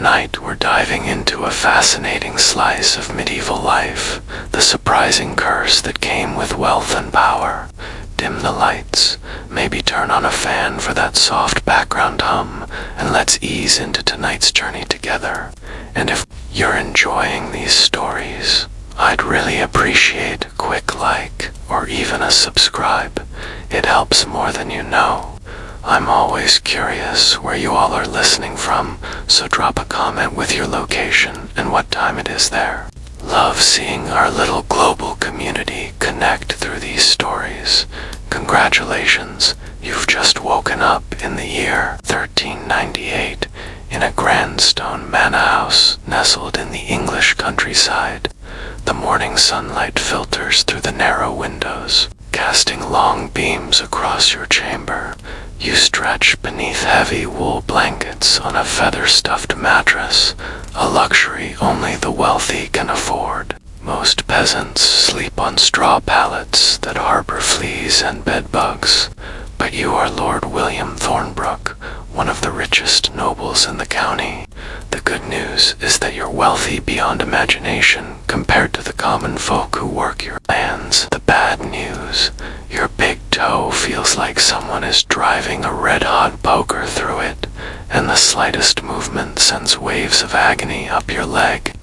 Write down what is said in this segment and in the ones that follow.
Tonight we're diving into a fascinating slice of medieval life, the surprising curse that came with wealth and power. Dim the lights, maybe turn on a fan for that soft background hum, and let's ease into tonight's journey together. And if you're enjoying these stories, I'd really appreciate a quick like or even a subscribe. It helps more than you know. I'm always curious where you all are listening from, so drop a comment with your location and what time it is there. Love seeing our little global community connect through these stories. Congratulations, you've just woken up in the year 1398 in a grand stone manor house nestled in the English countryside. The morning sunlight filters through the narrow windows, casting long beams across your chamber. You stretch beneath heavy wool blankets on a feather-stuffed mattress, a luxury only the wealthy can afford. Most peasants sleep on straw pallets that harbor fleas and bedbugs, but you are Lord William Thornbrook, one of the richest nobles in the county. The good news is that you're wealthy beyond imagination compared to the common folk who work your lands. The bad news, your big toe feels like someone is driving a red-hot poker through it, and the slightest movement sends waves of agony up your leg.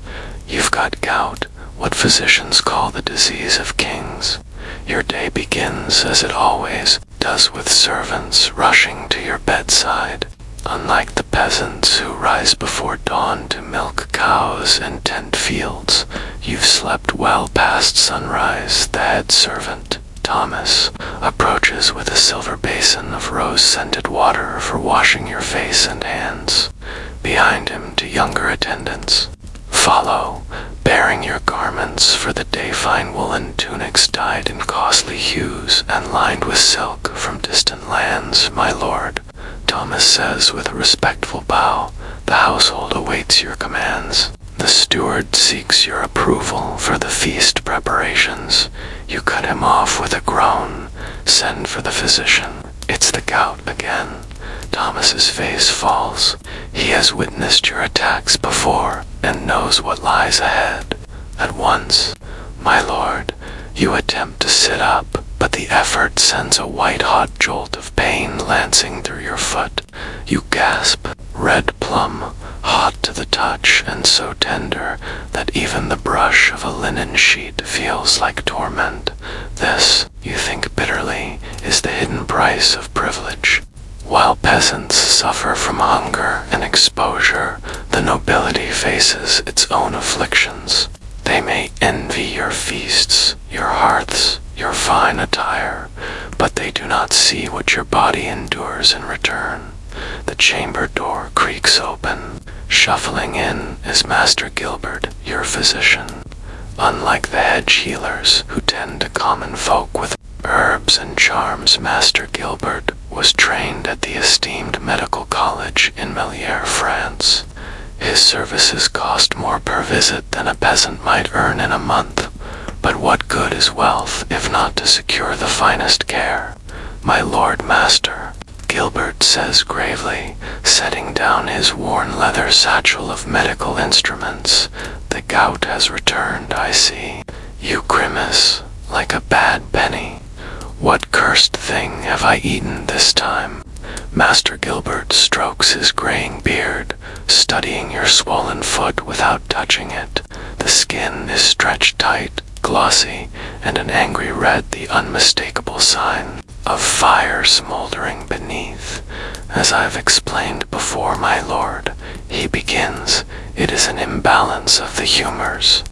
You've got gout, what physicians call the disease of kings. Your day begins as it always does, with servants rushing to your bedside. Unlike the peasants who rise before dawn to milk cows and tend fields, you've slept well past sunrise. The head servant, Thomas, approaches with a silver basin of rose-scented water for washing your face and hands. Behind him, two younger attendants follow, bearing your garments for the day, fine woolen tunics dyed in costly hues and lined with silk from distant lands. My lord, Thomas says with a respectful bow, the household awaits your commands. The steward seeks your approval for the feast preparations. You cut him off with a groan. Send for the physician. It's the gout again. Thomas's face falls. He has witnessed your attacks before and knows what lies ahead. At once, my lord, you attempt to sit up, but the effort sends a white-hot jolt of pain lancing through your foot. You gasp, red plum, hot to the touch and so tender that even the brush of a linen sheet feels like torment. This, you think bitterly, is the hidden price of privilege. While peasants suffer from hunger and exposure, the nobility faces its own afflictions. They may envy your feasts, your hearths, your fine attire, but they do not see what your body endures in return. The chamber door creaks open. Shuffling in is Master Gilbert, your physician. Unlike the hedge healers who tend to common folk with herbs and charms, Master Gilbert was trained at the esteemed medical college in Meliere, France. His services cost more per visit than a peasant might earn in a month, but what good is wealth if not to secure the finest care? My lord master, Gilbert says gravely, setting down his worn leather satchel of medical instruments, the gout has returned, I see. You grimace like a bad penny. What cursed thing have I eaten this time? Master Gilbert strokes his graying beard, studying your swollen foot without touching it. The skin is stretched tight, glossy, and an angry red, the unmistakable sign of fire smoldering beneath. As I've explained before, my lord, he begins, it is an imbalance of the humors.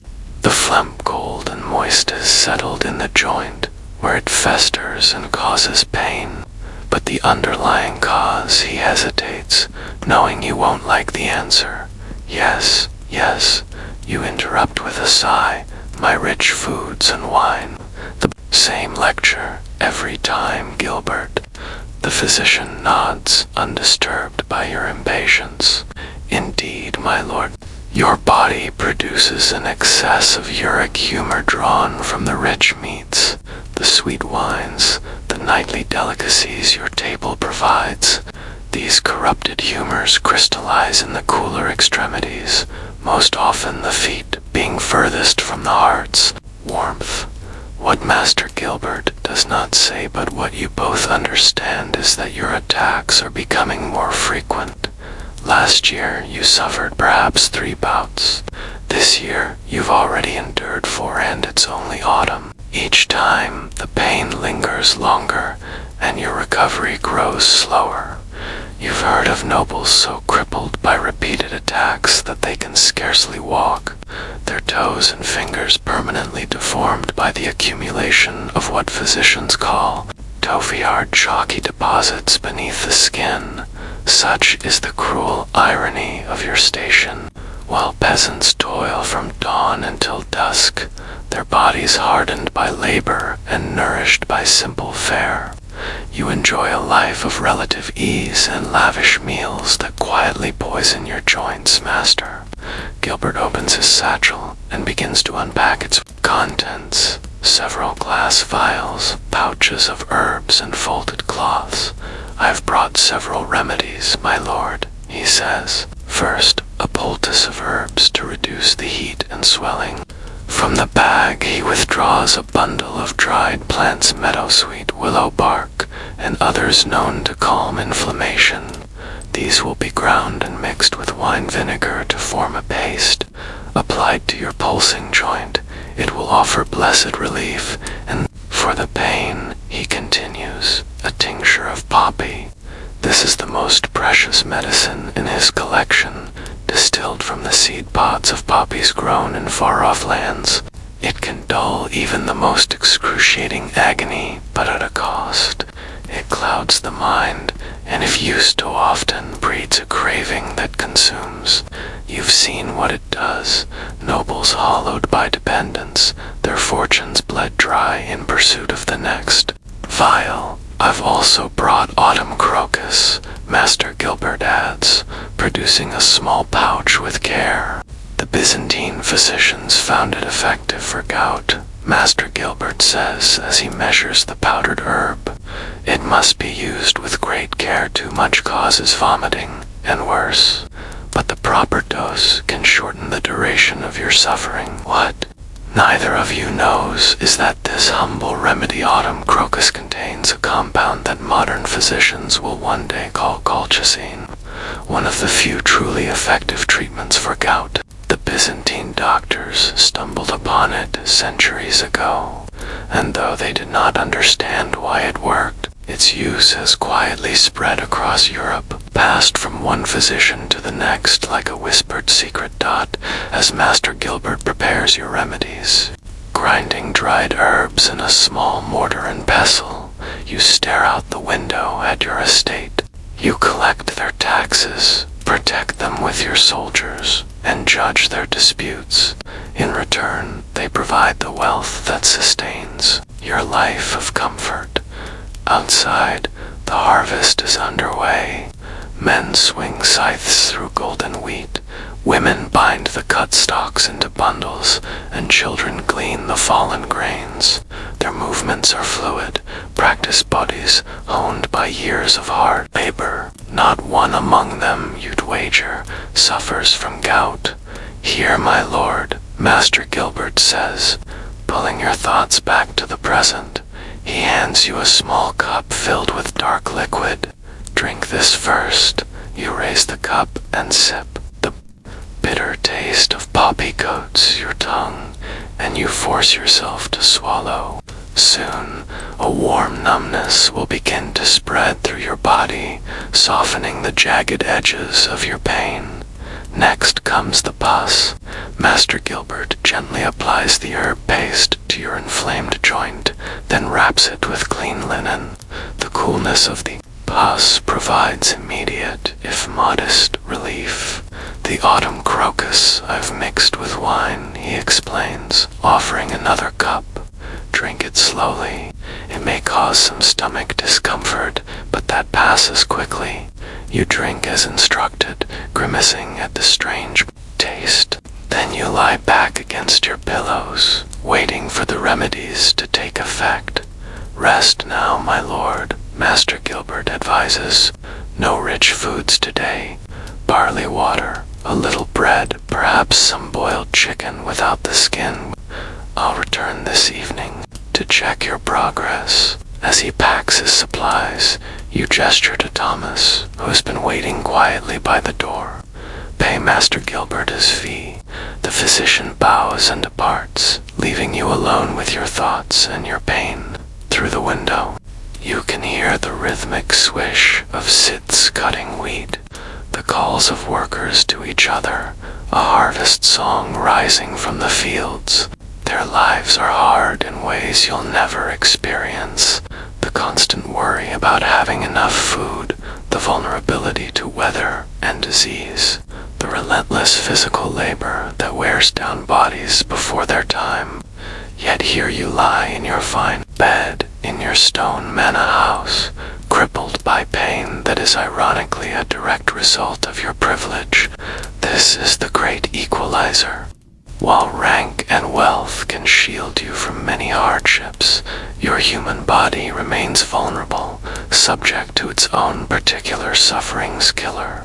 The phlegm cold and moist is settled in the joint, where it festers and causes pain. But the underlying cause, he hesitates, knowing you won't like the answer. Yes, yes, you interrupt with a sigh, my rich foods and wine. The same lecture every time, Gilbert. The physician nods, undisturbed by your impatience. Indeed, my lord, your body produces an excess of uric humor drawn from the rich meats, the sweet wines, the nightly delicacies your table provides. These corrupted humors crystallize in the cooler extremities, most often the feet being furthest from the heart's warmth. What Master Gilbert does not say, but what you both understand, is that your attacks are becoming more frequent. Last year you suffered perhaps 3 bouts. This year you've already endured 4, and it's only autumn. Each time the pain lingers longer and your recovery grows slower. You've heard of nobles so crippled by repeated attacks that they can scarcely walk, their toes and fingers permanently deformed by the accumulation of what physicians call toffee-hard chalky deposits beneath the skin. Such is the cruel irony of your station. While peasants toil from dawn until dusk, their bodies hardened by labor and nourished by simple fare, you enjoy a life of relative ease and lavish meals that quietly poison your joints, Master. Gilbert opens his satchel and begins to unpack its contents. Several glass vials, pouches of herbs, and folded cloths. I've brought several remedies, my lord, he says. First, a poultice of herbs to reduce the heat and swelling. From the bag he withdraws a bundle of dried plants, meadowsweet, willow bark, and others known to calm inflammation. These will be ground and mixed with wine vinegar to form a paste. Applied to your pulsing joint, it will offer blessed relief, and for the pain, he continues, a tincture of poppy. This is the most precious medicine in his collection, distilled from the seed pods of poppies grown in far-off lands. It can dull even the most excruciating agony, but at a cost. It clouds the mind, and if used too often, breeds a craving that consumes. You've seen what it does. Nobles hollowed by dependence, their fortunes bled dry in pursuit of the next vial. I've also brought autumn crocus, Master Gilbert adds, producing a small pouch with care. The Byzantine physicians found it effective for gout, Master Gilbert says as he measures the powdered herb. It must be used with great care. Too much causes vomiting, and worse. But the proper dose can shorten the duration of your suffering. What neither of you knows is that this humble remedy, autumn crocus, contains a compound that modern physicians will one day call colchicine, one of the few truly effective treatments for gout. The Byzantine doctors stumbled upon it centuries ago, and though they did not understand why it worked, its use has quietly spread across Europe, passed from one physician to the next like a whispered secret. As Master Gilbert prepares your remedies, grinding dried herbs in a small mortar and pestle, you stare out the window at your estate. You collect their taxes, protect them with your soldiers, and judge their disputes. In return, they provide the wealth that sustains your life of comfort. Outside, the harvest is underway. Men swing scythes through golden wheat, women bind the cut stalks into bundles, and children glean the fallen grains. Their movements are fluid, practiced bodies honed by years of hard labor. Not one among them, you'd wager, suffers from gout. Here, my lord, Master Gilbert says, pulling your thoughts back to the present. He hands you a small cup filled with dark liquid. Drink this first. You raise the cup and sip. The bitter taste of poppy coats your tongue, and you force yourself to swallow. Soon, a warm numbness will begin to spread through your body, softening the jagged edges of your pain. Next comes the pus. Master Gilbert gently applies the herb paste to your inflamed joint, then wraps it with clean linen. The coolness of the pus provides immediate, if modest, relief. The autumn crocus I've mixed with wine, he explains, offering another cup. Drink it slowly. It may cause some stomach discomfort, but that passes quickly. You drink as instructed, grimacing at the strange taste. Then you lie back against your pillows, waiting for the remedies to take effect. Rest now, my lord, Master Gilbert advises. No rich foods today. Barley water, a little bread, perhaps some boiled chicken without the skin. I'll return this evening to check your progress. As he packs his supplies, you gesture to Thomas, who has been waiting quietly by the door. Pay Master Gilbert his fee. The physician bows and departs, leaving you alone with your thoughts and your pain. Through the window, you can hear the rhythmic swish of scythes cutting wheat, the calls of workers to each other, a harvest song rising from the fields. Their lives are hard in ways you'll never experience. The constant worry about having enough food, the vulnerability to weather and disease, the relentless physical labor that wears down bodies before their time. Yet here you lie in your fine bed, in your stone manor house, crippled by pain that is ironically a direct result of your privilege. This is the great equalizer. While rank and wealth can shield you from many hardships, your human body remains vulnerable, subject to its own particular suffering's killer.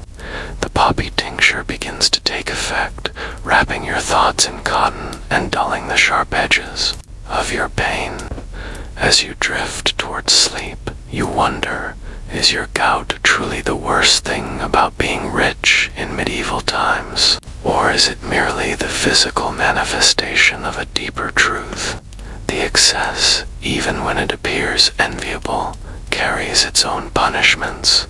The poppy tincture begins to take effect, wrapping your thoughts in cotton and dulling the sharp edges of your pain. As you drift towards sleep, you wonder, is your gout truly the worst thing about being rich in medieval times? Or is it merely the physical manifestation of a deeper truth? The excess, even when it appears enviable, carries its own punishments.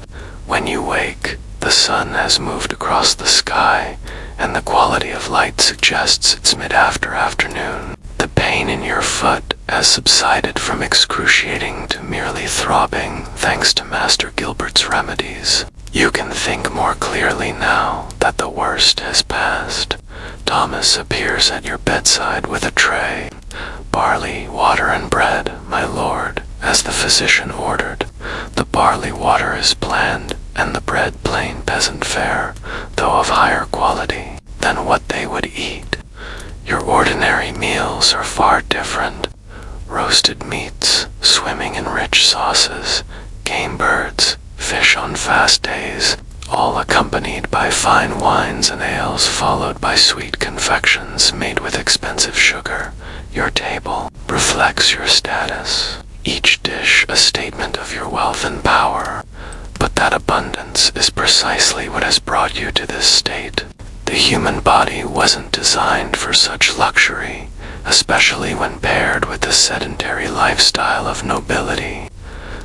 When you wake, the sun has moved across the sky, and the quality of light suggests it's mid-after afternoon. The pain in your foot has subsided from excruciating to merely throbbing thanks to Master Gilbert's remedies. You can think more clearly now that the worst has passed. Thomas appears at your bedside with a tray. Barley, water, and bread, my lord, as the physician ordered. The barley water is bland, and the bread plain peasant fare, though of higher quality than what they would eat. Your ordinary meals are far different. Roasted meats, swimming in rich sauces, game birds, fish on fast days, all accompanied by fine wines and ales followed by sweet confections made with expensive sugar. Your table reflects your status, each dish a statement of your wealth and power. But that abundance is precisely what has brought you to this state. The human body wasn't designed for such luxury, especially when paired with the sedentary lifestyle of nobility.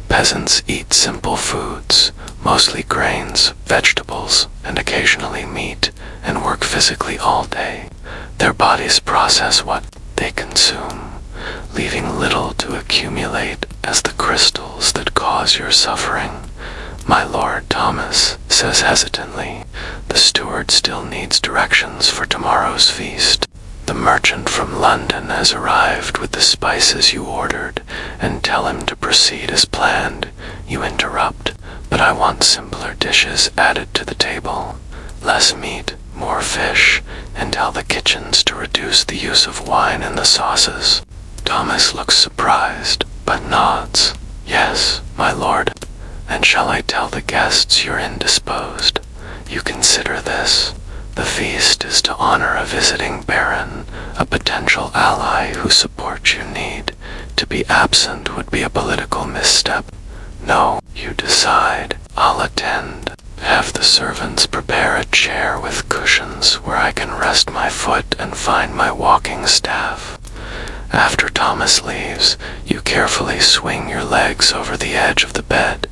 Peasants eat simple foods, mostly grains, vegetables, and occasionally meat, and work physically all day. Their bodies process what they consume, leaving little to accumulate as the crystals that cause your suffering. My Lord Thomas says hesitantly, the steward still needs directions for tomorrow's feast. The merchant from London has arrived with the spices you ordered, and tell him to proceed as planned. You interrupt, but I want simpler dishes added to the table. Less meat, more fish, and tell the kitchens to reduce the use of wine in the sauces. Thomas looks surprised, but nods. Yes, my lord. And shall I tell the guests you're indisposed? You consider this. The feast is to honor a visiting baron, a potential ally whose support you need. To be absent would be a political misstep. No, you decide. I'll attend. Have the servants prepare a chair with cushions where I can rest my foot and find my walking staff. After Thomas leaves, you carefully swing your legs over the edge of the bed.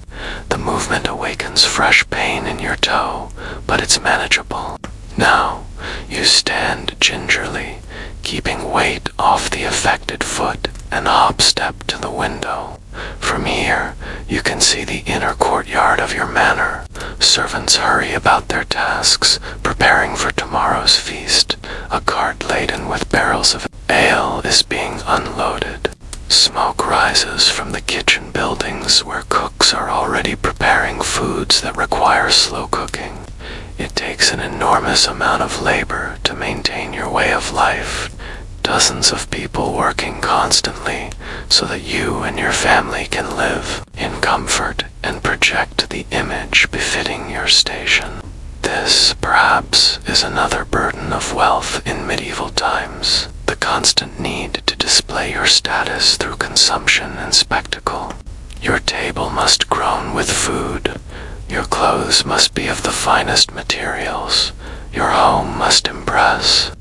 The movement awakens fresh pain in your toe, but it's manageable. Now, you stand gingerly, keeping weight off the affected foot, and hop-step to the window. From here, you can see the inner courtyard of your manor. Servants hurry about their tasks, preparing for tomorrow's feast. A cart laden with barrels of ale is being unloaded. Smoke rises from the kitchen buildings where cooks are already preparing foods that require slow cooking. It takes an enormous amount of labor to maintain your way of life. dozens of people working constantly so that you and your family can live in comfort and project the image befitting your station. This, perhaps, is another burden of wealth in medieval times, the constant need to display your status through consumption and spectacle. Your table must groan with food, your clothes must be of the finest materials, your home must impress.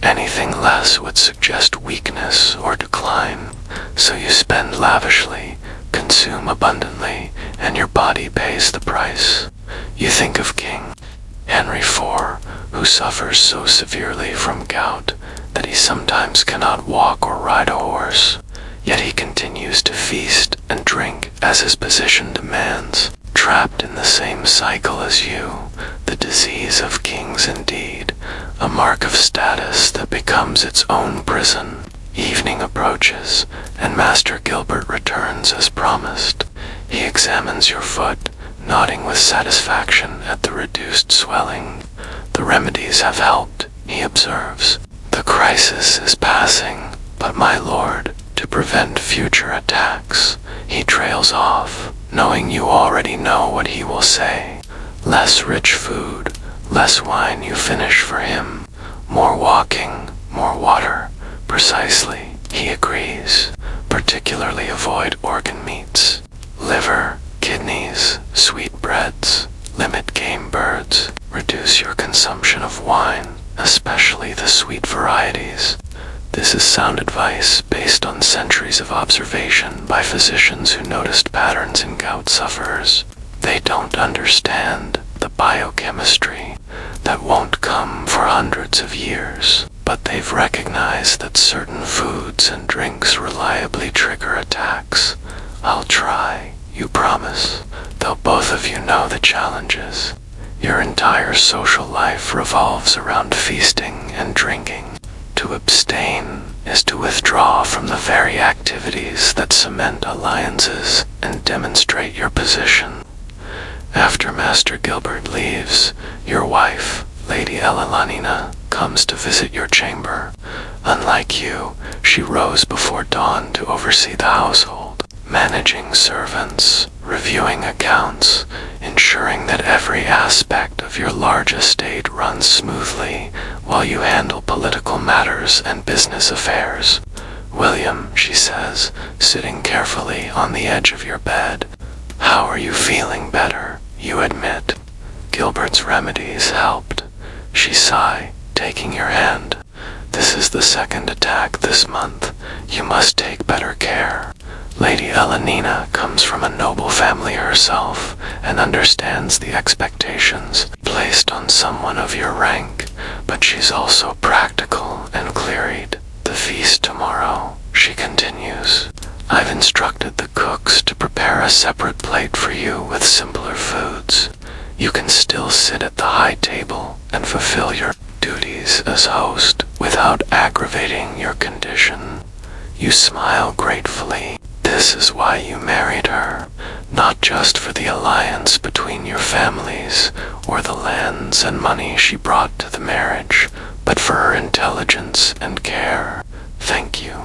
Anything less would suggest weakness or decline, so you spend lavishly, consume abundantly, and your body pays the price. You think of King Henry IV, who suffers so severely from gout that he sometimes cannot walk or ride a horse, yet he continues to feast and drink as his position demands. Trapped in the same cycle as you, the disease of kings indeed, a mark of status that becomes its own prison. Evening approaches, and Master Gilbert returns as promised. He examines your foot, nodding with satisfaction at the reduced swelling. The remedies have helped, he observes. The crisis is passing, but my lord, to prevent future attacks, he trails off, knowing you already know what he will say. Less rich food, less wine you finish for him. More walking, more water. Precisely, he agrees. Particularly avoid organ meats. Liver, kidneys, sweetbreads. Limit game birds. Reduce your consumption of wine, especially the sweet varieties. This is sound advice based on centuries of observation by physicians who noticed patterns in gout sufferers. They don't understand the biochemistry that won't come for hundreds of years, but they've recognized that certain foods and drinks reliably trigger attacks. I'll try, you promise, though both of you know the challenges. Your entire social life revolves around feasting and drinking. To abstain is to withdraw from the very activities that cement alliances and demonstrate your position. After Master Gilbert leaves, your wife, Lady Elalina, comes to visit your chamber. Unlike you, she rose before dawn to oversee the household, managing servants, reviewing accounts, ensuring that every aspect of your large estate runs smoothly while you handle political matters and business affairs. William, she says, sitting carefully on the edge of your bed, how are you feeling better, you admit? Gilbert's remedies helped. She sighed, taking your hand. This is the second attack this month. You must take better care. Lady Elanina comes from a noble family herself and understands the expectations placed on someone of your rank, but she's also practical and clear-eyed. The feast tomorrow, she continues. I've instructed the cooks to prepare a separate plate for you with simpler foods. You can still sit at the high table and fulfill your duties as host without aggravating your condition. You smile gratefully. This is why you married her, not just for the alliance between your families or the lands and money she brought to the marriage, but for her intelligence and care. Thank you,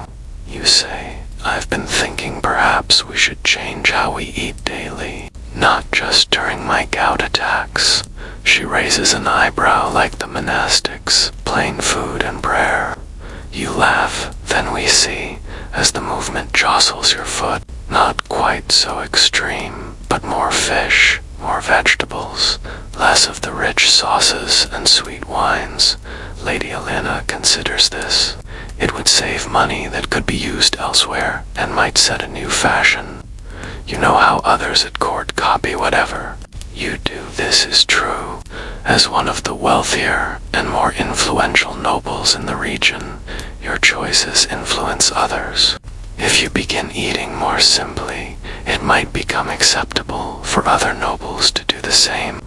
you say. I've been thinking perhaps we should change how we eat daily, not just during my gout attacks. She raises an eyebrow like the monastics, plain food and prayer. You laugh, then we see, as the movement jostles your foot. Not quite so extreme, but more fish, more vegetables, less of the rich sauces and sweet wines. Lady Elena considers this. It would save money that could be used elsewhere and might set a new fashion. You know how others at court copy whatever. You do. This is true. As one of the wealthier and more influential nobles in the region, your choices influence others. If you begin eating more simply, it might become acceptable for other nobles to do the same.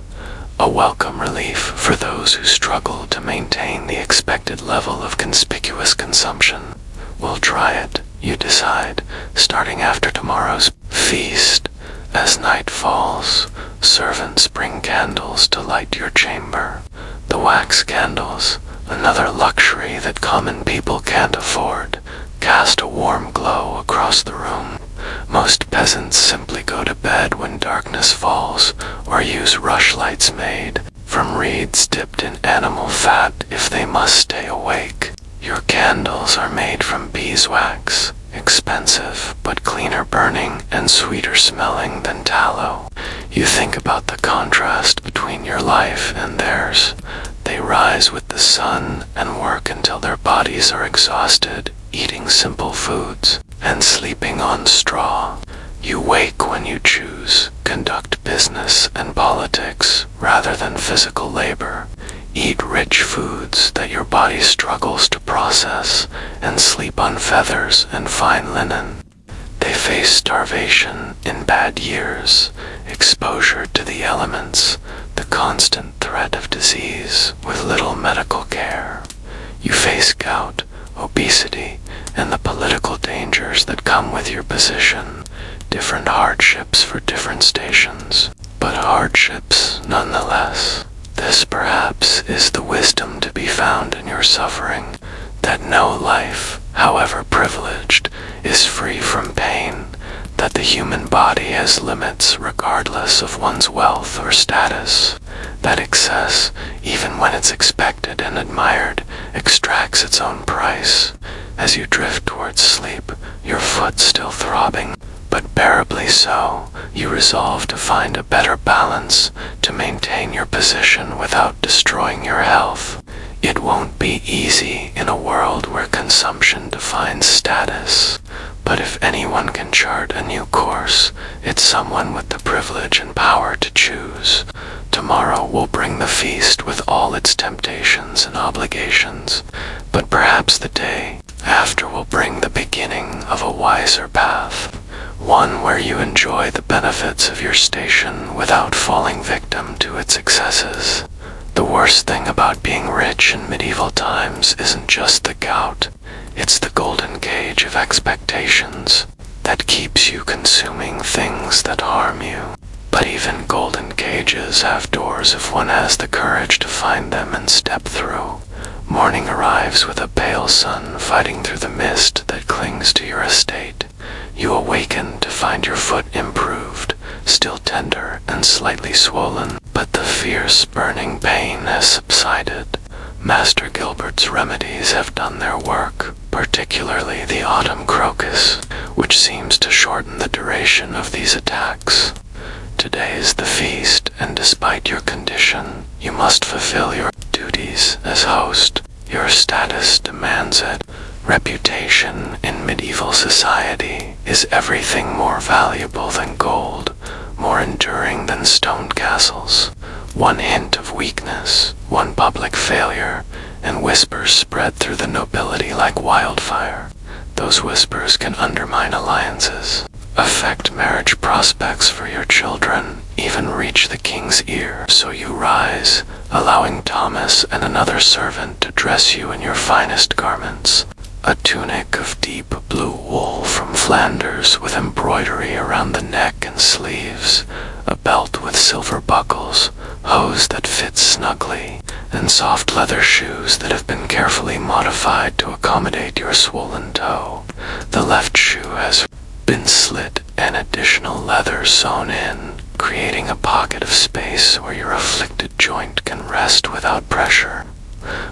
A welcome relief for those who struggle to maintain the expected level of conspicuous consumption. We'll try it, you decide, starting after tomorrow's feast. As night falls, servants bring candles to light your chamber. The wax candles, another luxury that common people can't afford, cast a warm glow across the room. Most peasants simply go to bed when darkness falls, or use rushlights made from reeds dipped in animal fat if they must stay awake. Your candles are made from beeswax, expensive but cleaner burning and sweeter smelling than tallow. You think about the contrast between your life and theirs. They rise with the sun and work until their bodies are exhausted, eating simple foods and sleeping on straw. You wake when you choose, conduct business and politics rather than physical labor, eat rich foods that your body struggles to process, and sleep on feathers and fine linen. They face starvation in bad years, exposure to the elements, the constant threat of disease with little medical care. You face gout, obesity, and the political dangers that come with your position, different hardships for different stations, but hardships nonetheless. This perhaps is the wisdom to be found in your suffering, that no life, however privileged, is free from pain, that the human body has limits regardless of one's wealth or status, that excess, even when it's expected and admired, extracts its own price. As you drift towards sleep, your foot still throbbing, but bearably so, you resolve to find a better balance, to maintain your position without destroying your health. It won't be easy in a world where consumption defines status, but if anyone can chart a new course, it's someone with the privilege and power to choose. Tomorrow will bring the feast with all its temptations and obligations, but perhaps the day after will bring the beginning of a wiser path, one where you enjoy the benefits of your station without falling victim to its excesses. The worst thing about being rich in medieval times isn't just the gout, it's the golden cage of expectations that keeps you consuming things that harm you. But even golden cages have doors if one has the courage to find them and step through. Morning arrives with a pale sun fighting through the mist that clings to your estate. You awaken to find your foot improved, still tender and slightly swollen, but the fierce burning pain has subsided. Master Gilbert's remedies have done their work, particularly the autumn crocus, which seems to shorten the duration of these attacks. Today is the feast, and despite your condition, you must fulfill your duties as host. Your status demands it. Reputation in medieval society is everything more valuable than gold, more enduring than stone castles. One hint of weakness, one public failure, and whispers spread through the nobility like wildfire. Those whispers can undermine alliances, affect marriage prospects for your children, even reach the king's ear. So you rise, allowing Thomas and another servant to dress you in your finest garments. A tunic of deep blue wool from Flanders with embroidery around the neck and sleeves, a belt with silver buckles, hose that fit snugly, and soft leather shoes that have been carefully modified to accommodate your swollen toe. The left shoe has been slit and additional leather sewn in, creating a pocket of space where your afflicted joint can rest without pressure.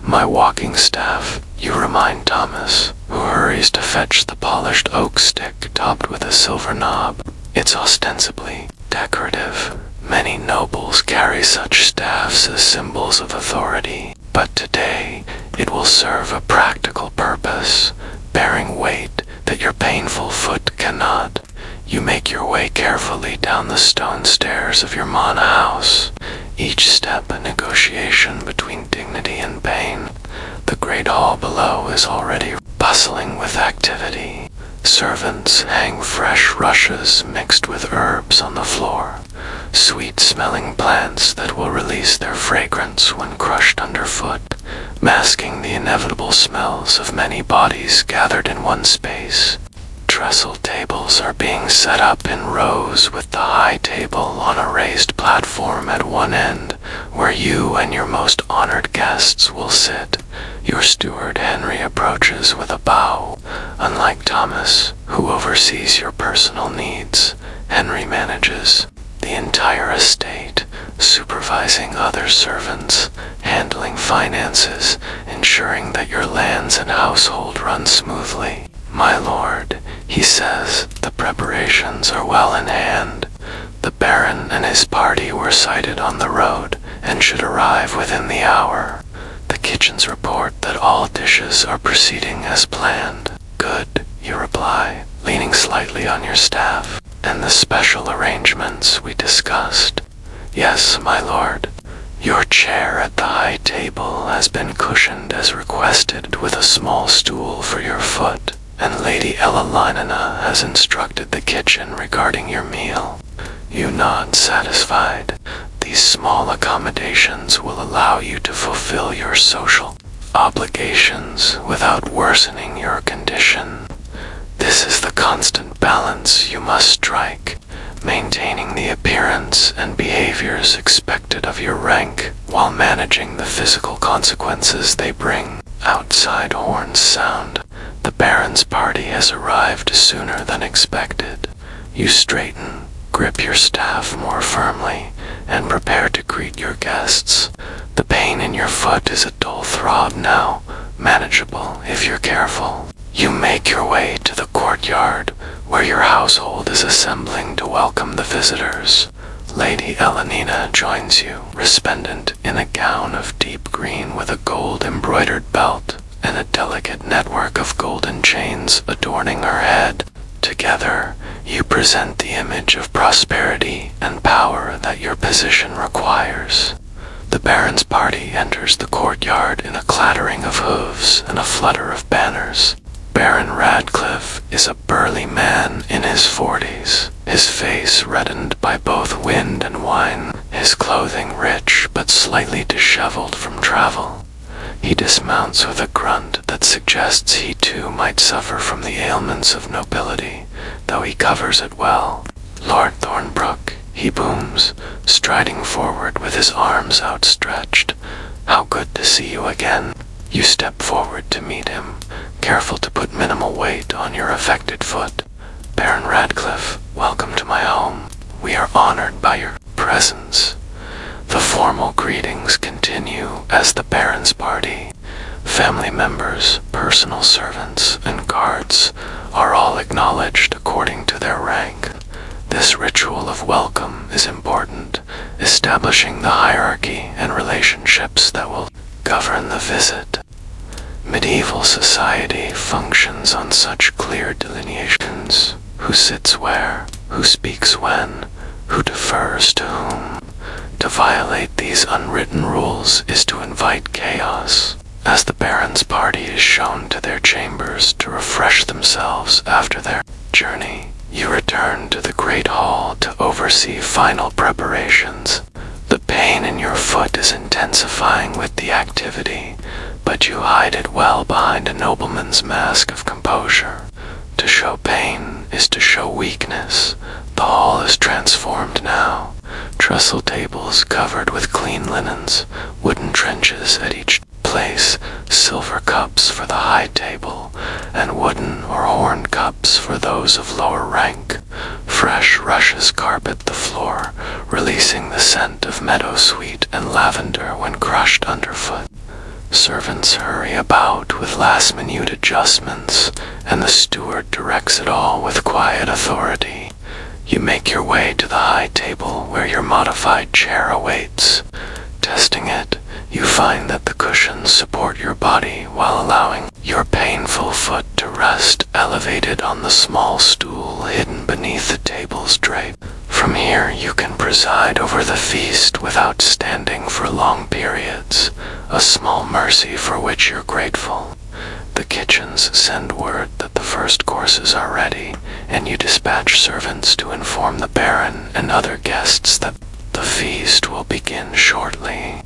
My walking staff, you remind Thomas, who hurries to fetch the polished oak stick topped with a silver knob. It's ostensibly decorative. Many nobles carry such staffs as symbols of authority, but today it will serve a practical purpose, bearing weight that your painful foot cannot. You make your way carefully down the stone stairs of your manor house, each step a negotiation between dignity and pain. The great hall below is already bustling with activity. Servants hang fresh rushes mixed with herbs on the floor, sweet-smelling plants that will release their fragrance when crushed underfoot, masking the inevitable smells of many bodies gathered in one space. Trestle tables are being set up in rows with the high table on a raised platform at one end, where you and your most honored guests will sit. Your steward Henry approaches with a bow. Unlike Thomas, who oversees your personal needs, Henry manages the entire estate, supervising other servants, handling finances, ensuring that your lands and household run smoothly. My lord, he says, the preparations are well in hand. The Baron and his party were sighted on the road and should arrive within the hour. The kitchens report that all dishes are proceeding as planned. Good, you reply, leaning slightly on your staff. And the special arrangements we discussed. Yes, my lord. Your chair at the high table has been cushioned as requested with a small stool for your foot, and Lady Ellalinina has instructed the kitchen regarding your meal. You nod satisfied. These small accommodations will allow you to fulfill your social obligations without worsening your condition. This is the constant balance you must strike, maintaining the appearance and behaviors expected of your rank while managing the physical consequences they bring. Outside horns sound. The Baron's party has arrived sooner than expected. You straighten, grip your staff more firmly, and prepare to greet your guests. The pain in your foot is a dull throb now, manageable if you're careful. You make your way to the courtyard, where your household is assembling to welcome the visitors. Lady Ellalinina joins you, resplendent in a gown of deep green with a gold-embroidered belt and a delicate network of golden chains adorning her head. Together, you present the image of prosperity and power that your position requires. The Baron's party enters the courtyard in a clattering of hooves and a flutter of banners. Baron Radcliffe is a burly man in his 40s, his face reddened by both wind and wine, his clothing rich but slightly disheveled from travel. He dismounts with a grunt that suggests he too might suffer from the ailments of nobility, though he covers it well. Lord Thornbrook, he booms, striding forward with his arms outstretched. How good to see you again. You step forward to meet him, careful to put minimal weight on your affected foot. Baron Radcliffe, welcome to my home. We are honored by your presence. The formal greetings continue as the Baron's party, family members, personal servants, and guards are all acknowledged according to their rank. This ritual of welcome is important, establishing the hierarchy and relationships that will govern the visit. Medieval society functions on such clear delineations: who sits where, who speaks when, who defers to whom. To violate these unwritten rules is to invite chaos. As the Baron's party is shown to their chambers to refresh themselves after their journey, you return to the great hall to oversee final preparations. The pain in your foot is intensifying with the activity, but you hide it well behind a nobleman's mask of composure. To show pain is to show weakness. The hall is transformed now. Trestle tables covered with clean linens, wooden trenches at each place, silver cups for the high table, and wooden or horn cups for those of lower rank. Fresh rushes carpet the floor, releasing the scent of meadowsweet and lavender when crushed underfoot. Servants hurry about with last-minute adjustments, and the steward directs it all with quiet authority. You make your way to the high table where your modified chair awaits. Testing it, you find that the cushions support your body while allowing your painful foot to rest elevated on the small stool hidden beneath the table's drape. From here you can preside over the feast without standing for long periods, a small mercy for which you're grateful. The kitchens send word that the first courses are ready, and you dispatch servants to inform the Baron and other guests that the feast will begin shortly.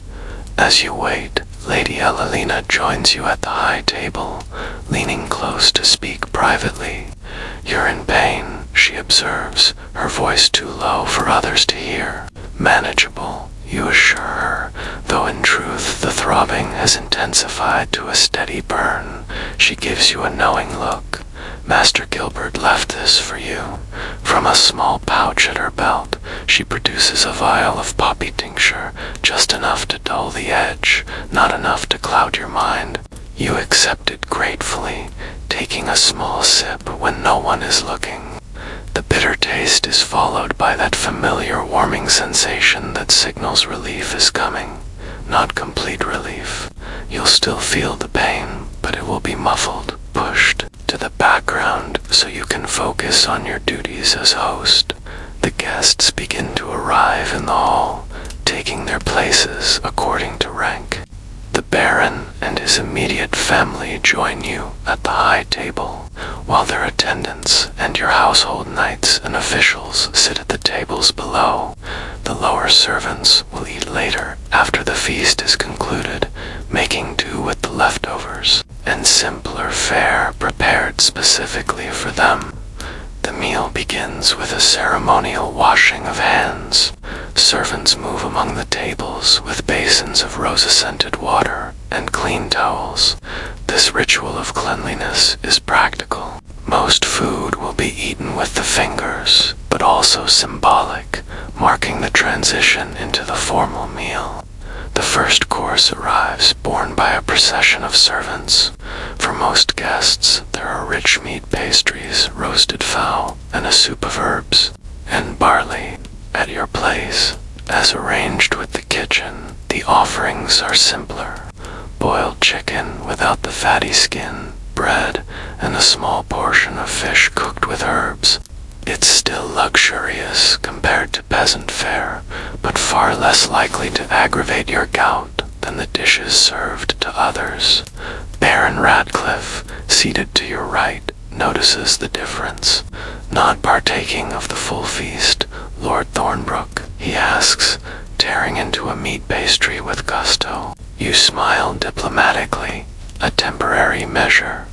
As you wait, Lady Ellalinina joins you at the high table, leaning close to speak privately. You're in pain, she observes, her voice too low for others to hear. Manageable, you assure her, though in truth the throbbing has intensified to a steady burn. She gives you a knowing look. Master Gilbert left this for you. From a small pouch at her belt, she produces a vial of poppy tincture, just enough to dull the edge, not enough to cloud your mind. You accept it gratefully, taking a small sip when no one is looking. The bitter taste is followed by that familiar warming sensation that signals relief is coming. Not complete relief. You'll still feel the pain, but it will be muffled, pushed to the background so you can focus on your duties as host. The guests begin to arrive in the hall, taking their places according to rank. The Baron and his immediate family join you at the high table, while their attendants and your household knights and officials sit at the tables below. The lower servants will eat later after the feast is concluded, making do with the leftovers and simpler fare prepared specifically for them. The meal begins with a ceremonial washing of hands. Servants move among the tables with basins of rose-scented water and clean towels. This ritual of cleanliness is practical. Most food will be eaten with the fingers, but also symbolic, marking the transition into the formal meal. The first course arrives borne by a procession of servants. For most guests, there are rich meat pastries, roasted fowl, and a soup of herbs, and barley. At your place, as arranged with the kitchen, the offerings are simpler. Boiled chicken without the fatty skin, bread, and a small portion of fish cooked with herbs. It's still luxurious compared to peasant fare, but far less likely to aggravate your gout than the dishes served to others. Baron Radcliffe, seated to your right, notices the difference. Not partaking of the full feast, Lord Thornbrook, he asks, tearing into a meat pastry with gusto. You smile diplomatically, a temporary measure.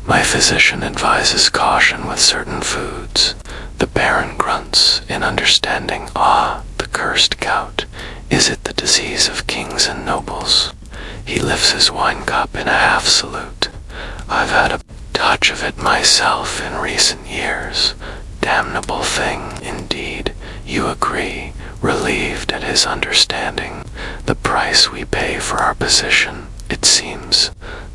My physician advises caution with certain foods. The Baron grunts in understanding. Ah, the cursed gout. Is it the disease of kings and nobles? He lifts his wine cup in a half salute. I've had a touch of it myself in recent years. Damnable thing, indeed. You agree, relieved at his understanding. The price we pay for our position, it seems.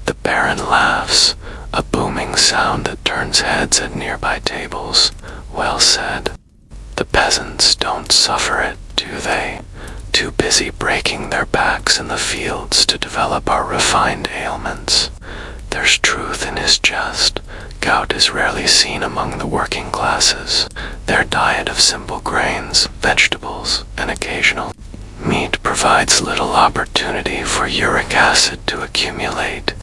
The Baron laughs, a booming sound that turns heads at nearby tables. Well said. The peasants don't suffer it, do they? Too busy breaking their backs in the fields to develop our refined ailments. There's truth in his jest. Gout is rarely seen among the working classes. Their diet of simple grains, vegetables, and occasional meat provides little opportunity for uric acid to accumulate.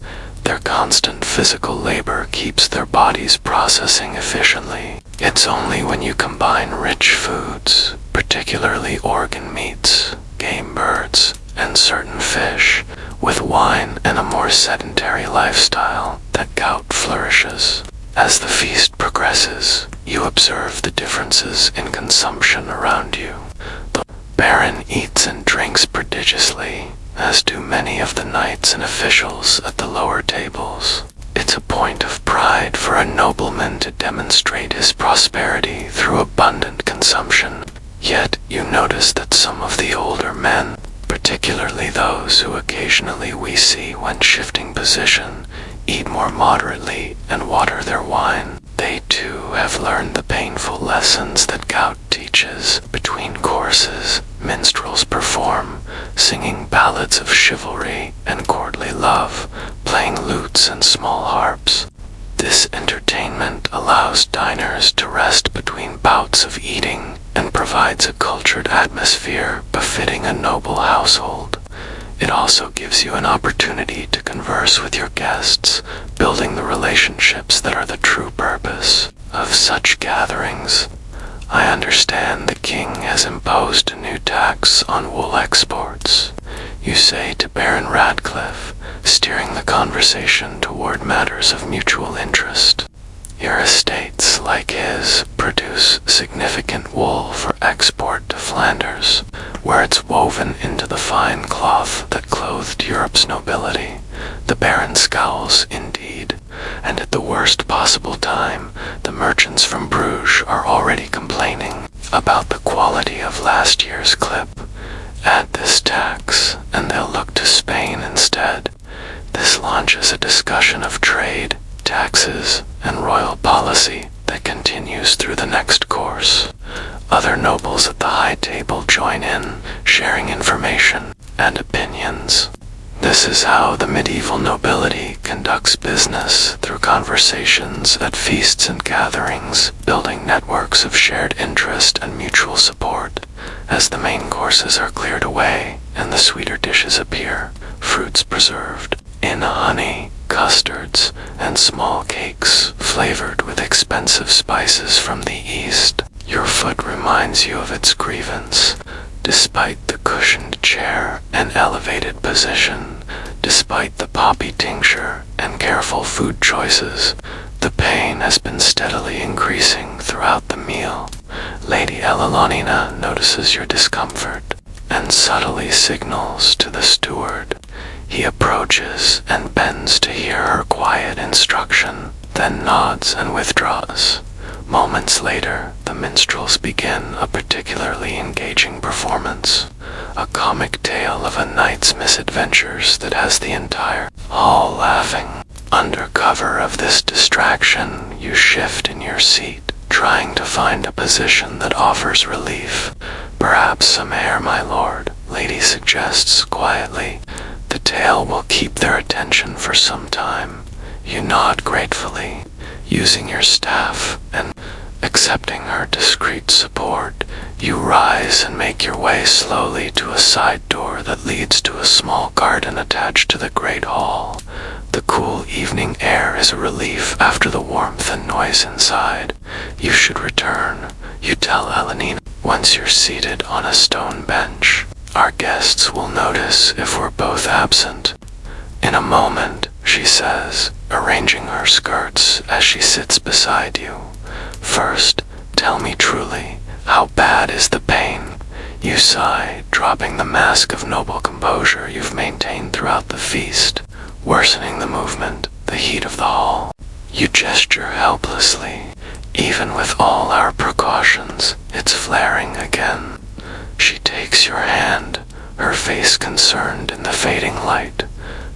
Their constant physical labor keeps their bodies processing efficiently. It's only when you combine rich foods, particularly organ meats, game birds, and certain fish, with wine and a more sedentary lifestyle, that gout flourishes. As the feast progresses, you observe the differences in consumption around you. The Baron eats and drinks prodigiously, as do many of the knights and officials at the lower tables. It's a point of pride for a nobleman to demonstrate his prosperity through abundant consumption. Yet you notice that some of the older men, particularly those who occasionally we see when shifting position, eat more moderately and water their wine. They too have learned the painful lessons that gout teaches. Between courses, minstrels perform, singing ballads of chivalry and courtly love, playing lutes and small harps. This entertainment allows diners to rest between bouts of eating and provides a cultured atmosphere befitting a noble household. It also gives you an opportunity to converse with your guests, building the relationships that are the true purpose of such gatherings. I understand the king has imposed a new tax on wool exports. You say to Baron Radcliffe, steering the conversation toward matters of mutual interest. Your estates, like his, produce significant wool for export to Flanders, where it's woven into the fine cloth that clothed Europe's nobility. The Baron scowls indeed, and at the worst possible time, the merchants from Bruges are already complaining about the quality of last year's clip. Add this tax, and they'll look to Spain instead. This launches a discussion of trade, taxes, and royal policy that continues through the next course. Other nobles at the high table join in, sharing information and opinions. This is how the medieval nobility conducts business, through conversations at feasts and gatherings, building networks of shared interest and mutual support. As the main courses are cleared away and the sweeter dishes appear, fruits preserved in honey, custards, and small cakes flavored with expensive spices from the East, your foot reminds you of its grievance. Despite the cushioned chair and elevated position, despite the poppy tincture and careful food choices, the pain has been steadily increasing throughout the meal. Lady Elalonina notices your discomfort and subtly signals to the steward. He approaches and bends to hear her quiet instruction, then nods and withdraws. Moments later, the minstrels begin a particularly engaging performance, a comic tale of a knight's misadventures that has the entire hall laughing. Under cover of this distraction, you shift in your seat, trying to find a position that offers relief. Perhaps some air, my lord, lady suggests quietly. The tale will keep their attention for some time. You nod gratefully, using your staff, and accepting her discreet support, you rise and make your way slowly to a side door that leads to a small garden attached to the great hall. The cool evening air is a relief after the warmth and noise inside. You should return, you tell Elanina, once you're seated on a stone bench. Our guests will notice if we're both absent. In a moment, she says, arranging her skirts as she sits beside you. First, tell me truly, how bad is the pain? You sigh, dropping the mask of noble composure you've maintained throughout the feast, worsening the movement, the heat of the hall. You gesture helplessly. Even with all our precautions, it's flaring again. She takes your hand, her face concerned in the fading light.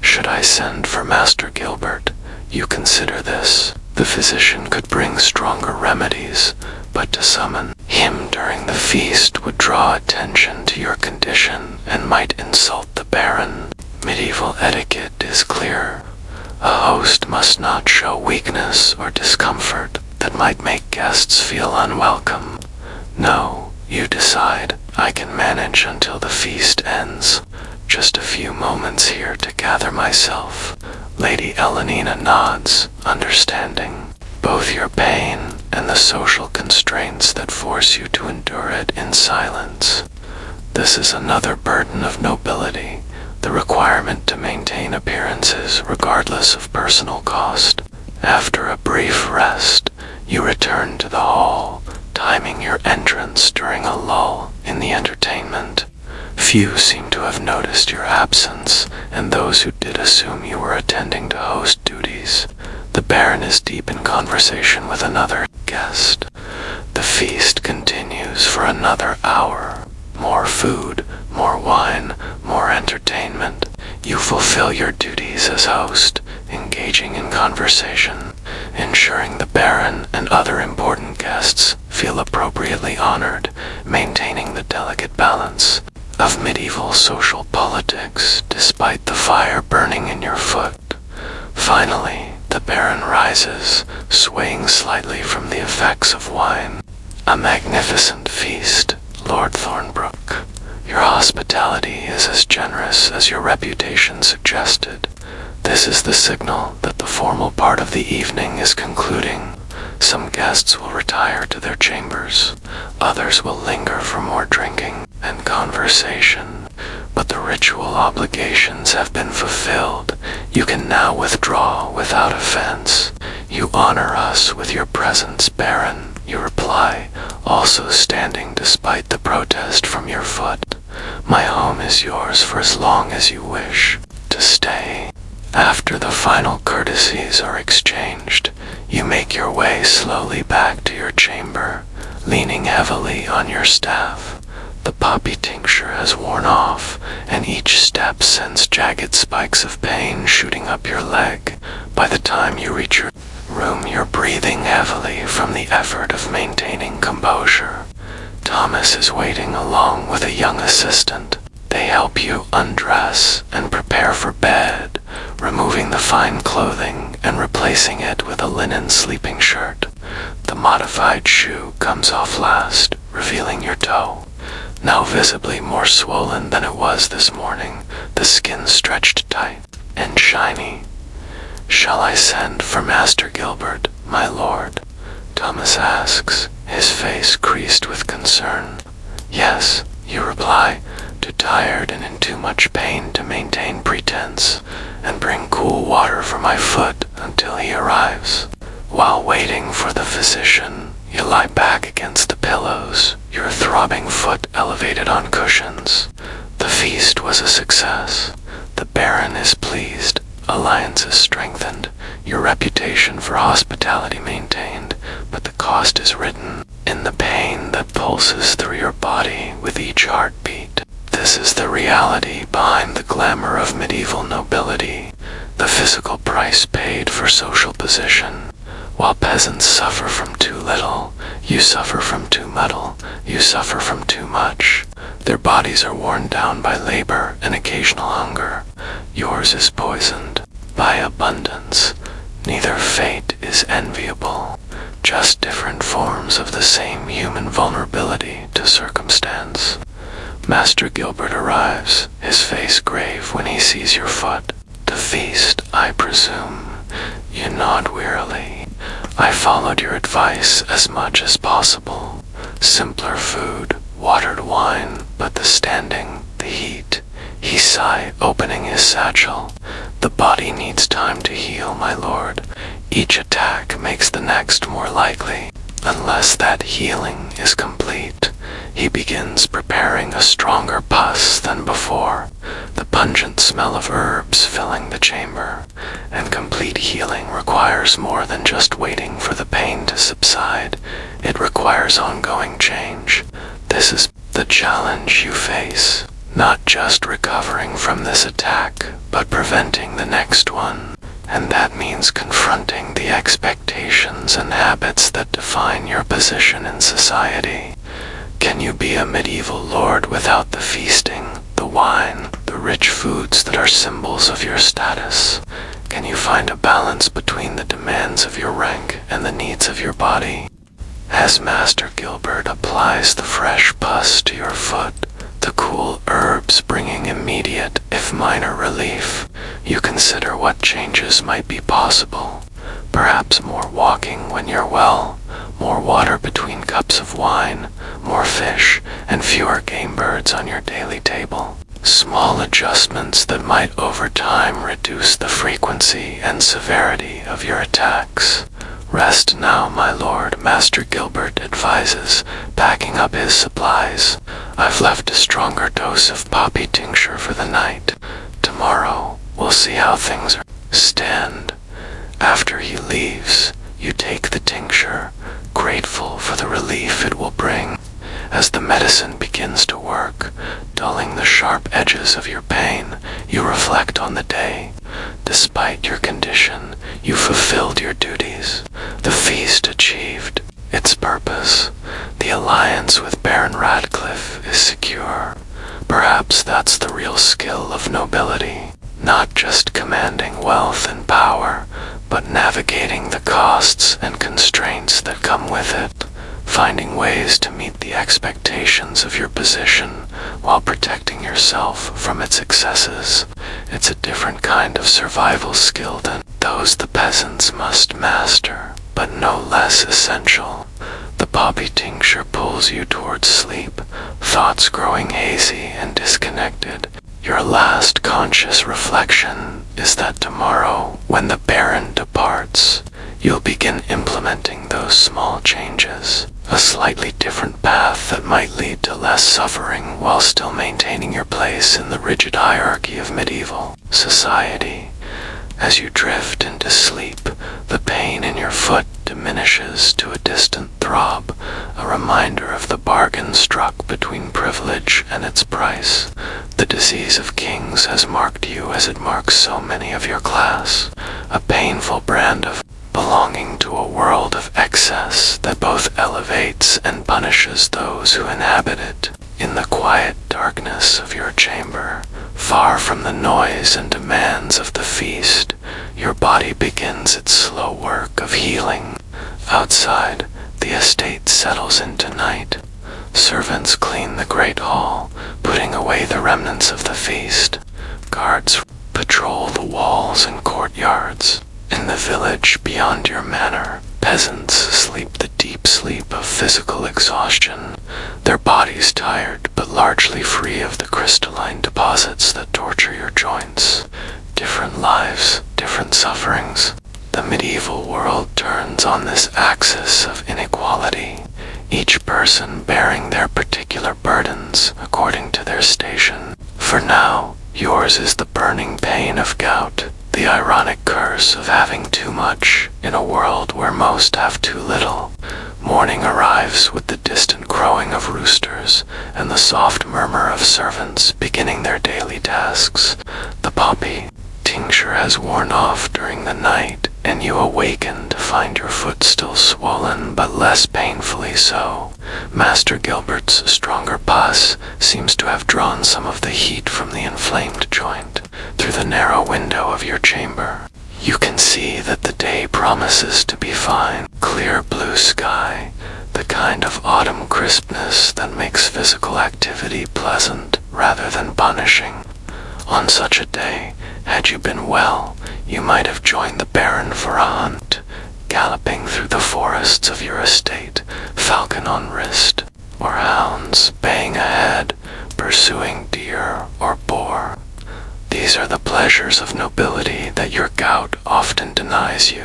Should I send for Master Gilbert? You consider this. The physician could bring stronger remedies, but to summon him during the feast would draw attention to your condition and might insult the Baron. Medieval etiquette is clear. A host must not show weakness or discomfort that might make guests feel unwelcome. No, you decide, I can manage until the feast ends. Just a few moments here to gather myself. Lady Elanina nods, understanding both your pain and the social constraints that force you to endure it in silence. This is another burden of nobility, the requirement to maintain appearances regardless of personal cost. After a brief rest, you return to the hall, timing your entrance during a lull in the entertainment. Few seem to have noticed your absence, and those who did assume you were attending to host duties. The Baron is deep in conversation with another guest. The feast continues for another hour. More food, more wine, more entertainment. You fulfill your duties as host, engaging in conversation, ensuring the Baron and other important guests feel appropriately honored, maintaining the delicate balance of medieval social politics despite the fire burning in your foot. Finally, the Baron rises, swaying slightly from the effects of wine. A magnificent feast, Lord Thornbrook. Your hospitality is as generous as your reputation suggested. This is the signal that the formal part of the evening is concluding. Some guests will retire to their chambers. Others will linger for more drinking and conversation. But the ritual obligations have been fulfilled. You can now withdraw without offense. You honor us with your presence, Baron, you reply, also standing despite the protest from your foot. My home is yours for as long as you wish to stay. After the final courtesies are exchanged, you make your way slowly back to your chamber, leaning heavily on your staff. The poppy tincture has worn off, and each step sends jagged spikes of pain shooting up your leg. By the time you reach your room, you're breathing heavily from the effort of maintaining composure. Thomas is waiting along with a young assistant. They help you undress and prepare for bed, removing the fine clothing and replacing it with a linen sleeping shirt. The modified shoe comes off last, revealing your toe, now visibly more swollen than it was this morning, the skin stretched tight and shiny. "Shall I send for Master Gilbert, my lord?" Thomas asks, his face creased with concern. "Yes," you reply, too tired and in too much pain to maintain pretense, "and bring cool water for my foot until he arrives." While waiting for the physician, you lie back against the pillows, your throbbing foot elevated on cushions. The feast was a success. The Baron is pleased, alliances strengthened, your reputation for hospitality maintained, but the cost is written in the pain that pulses through your body with each heartbeat. This is the reality behind the glamour of medieval nobility, the physical price paid for social position. While peasants suffer from too little, you suffer from too little, you suffer from too much. Their bodies are worn down by labor and occasional hunger. Yours is poisoned by abundance. Neither fate is enviable, just different forms of the same human vulnerability to circumstance. Master Gilbert arrives, his face grave when he sees your foot. "The feast, I presume." You nod wearily. "I followed your advice as much as possible. Simpler food, watered wine, but the standing, the heat." He sighed, opening his satchel. "The body needs time to heal, my lord. Each attack makes the next more likely. Unless that healing is complete." He begins preparing a stronger pus than before, the pungent smell of herbs filling the chamber, and complete healing requires more than just waiting for the pain to subside. It requires ongoing change. This is the challenge you face, not just recovering from this attack, but preventing the next one. And that means confronting the expectations and habits that define your position in society. Can you be a medieval lord without the feasting, the wine, the rich foods that are symbols of your status? Can you find a balance between the demands of your rank and the needs of your body? As Master Gilbert applies the fresh pus to your foot, the cool herbs bringing immediate, if minor, relief, you consider what changes might be possible. Perhaps more walking when you're well, more water between cups of wine, more fish, and fewer game birds on your daily table. Small adjustments that might over time reduce the frequency and severity of your attacks. "Rest now, my lord," Master Gilbert advises, packing up his supplies. "I've left a stronger dose of poppy tincture for the night. Tomorrow, we'll see how things stand." After he leaves, you take the tincture, grateful for the relief it will bring. As the medicine begins to work, dulling the sharp edges of your pain, you reflect on the day. Despite your condition, you fulfilled your duties. The feast achieved its purpose. The alliance with Baron Radcliffe is secure. Perhaps that's the real skill of nobility, not just commanding wealth and power, but navigating the costs and constraints that come with it, finding ways to meet the expectations of your position while protecting yourself from its excesses. It's a different kind of survival skill than those the peasants must master, but no less essential. The poppy tincture pulls you towards sleep, thoughts growing hazy and disconnected. Your last conscious reflection is that tomorrow, when the Baron departs, you'll begin implementing those small changes. A slightly different path that might lead to less suffering while still maintaining your place in the rigid hierarchy of medieval society. As you drift into sleep, the pain in your foot diminishes to a distant throb, a reminder of the bargain struck between privilege and its price. The disease of kings has marked you as it marks so many of your class, a painful brand of belonging to a world of excess that both elevates and punishes those who inhabit it. In the quiet darkness of your chamber, far from the noise and demands of the feast, your body begins its slow work of healing. Outside, the estate settles into night. Servants clean the great hall, putting away the remnants of the feast. Guards patrol the walls and courtyards. In the village beyond your manor, peasants sleep the deep sleep of physical exhaustion, their bodies tired but largely free of the crystalline deposits that torture your joints. Different lives, different sufferings. The medieval world turns on this axis of inequality, each person bearing their particular burdens according to their station. For now, yours is the burning pain of gout, the ironic curse of having too much in a world where most have too little. Morning arrives with the distant crowing of roosters and the soft murmur of servants beginning their daily tasks. The poppy tincture has worn off during the night, and you awaken to find your foot still swollen but less painfully so. Master Gilbert's stronger pus seems to have drawn some of the heat from the inflamed joint. Through the narrow window of your chamber, you can see that the day promises to be fine. Clear blue sky, the kind of autumn crispness that makes physical activity pleasant rather than punishing. On such a day, had you been well, you might have joined the Baron for a hunt, galloping through the forests of your estate, falcon on wrist, or hounds baying ahead, pursuing deer or boar. These are the pleasures of nobility that your gout often denies you.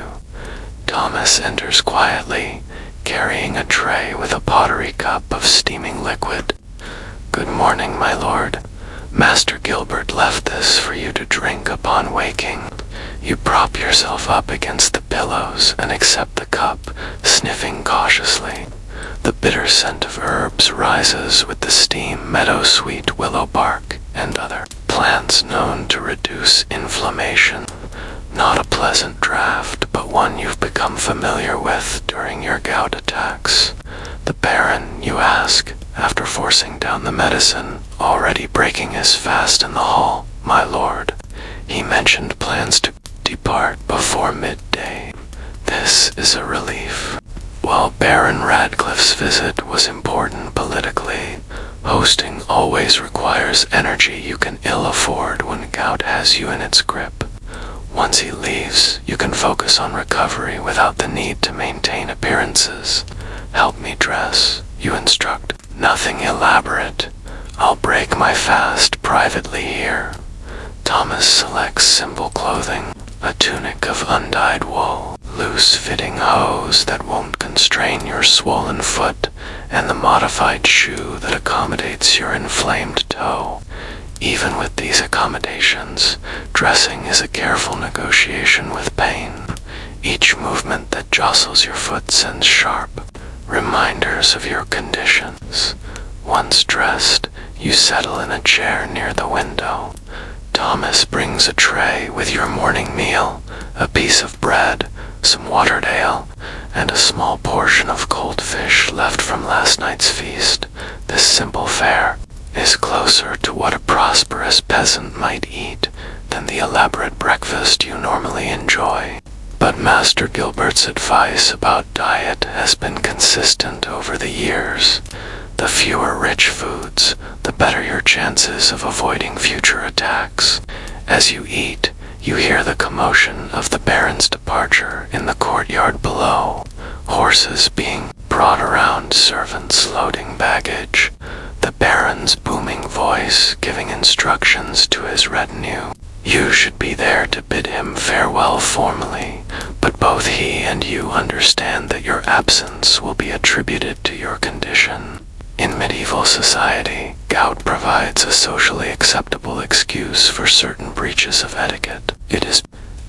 Thomas enters quietly, carrying a tray with a pottery cup of steaming liquid. "Good morning, my lord. Master Gilbert left this for you to drink upon waking." You prop yourself up against the pillows and accept the cup, sniffing cautiously. The bitter scent of herbs rises with the steam, meadowsweet, willow bark, and other plants known to reduce inflammation. Not a pleasant draft, but one you've become familiar with during your gout attacks. "The Baron," you ask, after forcing down the medicine, already breaking his fast in the hall. "My lord, he mentioned plans to depart before midday." This is a relief. While Baron Radcliffe's visit was important politically, hosting always requires energy you can ill afford when gout has you in its grip. Once he leaves, you can focus on recovery without the need to maintain appearances. "Help me dress," you instruct. "Nothing elaborate. I'll break my fast privately here." Thomas selects simple clothing, a tunic of undyed wool, loose-fitting hose that won't constrain your swollen foot, and the modified shoe that accommodates your inflamed toe. Even with these accommodations, dressing is a careful negotiation with pain. Each movement that jostles your foot sends sharp reminders of your conditions. Once dressed, you settle in a chair near the window. Thomas brings a tray with your morning meal, a piece of bread, some watered ale, and a small portion of cold fish left from last night's feast. This simple fare is closer to what a prosperous peasant might eat than the elaborate breakfast you normally enjoy. But Master Gilbert's advice about diet has been consistent over the years. The fewer rich foods, the better your chances of avoiding future attacks. As you eat, you hear the commotion of the Baron's departure in the courtyard below, horses being brought around, servants loading baggage, the Baron's booming voice giving instructions to his retinue. You should be there to bid him farewell formally, but Both he and you understand that your absence will be attributed to your condition. In medieval society, gout provides a socially acceptable excuse for certain breaches of etiquette. It is,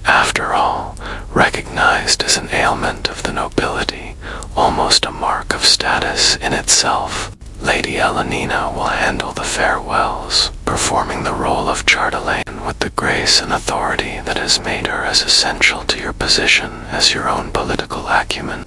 after all, recognized as an ailment of the nobility, almost a mark of status in itself. Lady Elenina will handle the farewells, performing the role of chatelaine with the grace and authority that has made her as essential to your position as your own political acumen.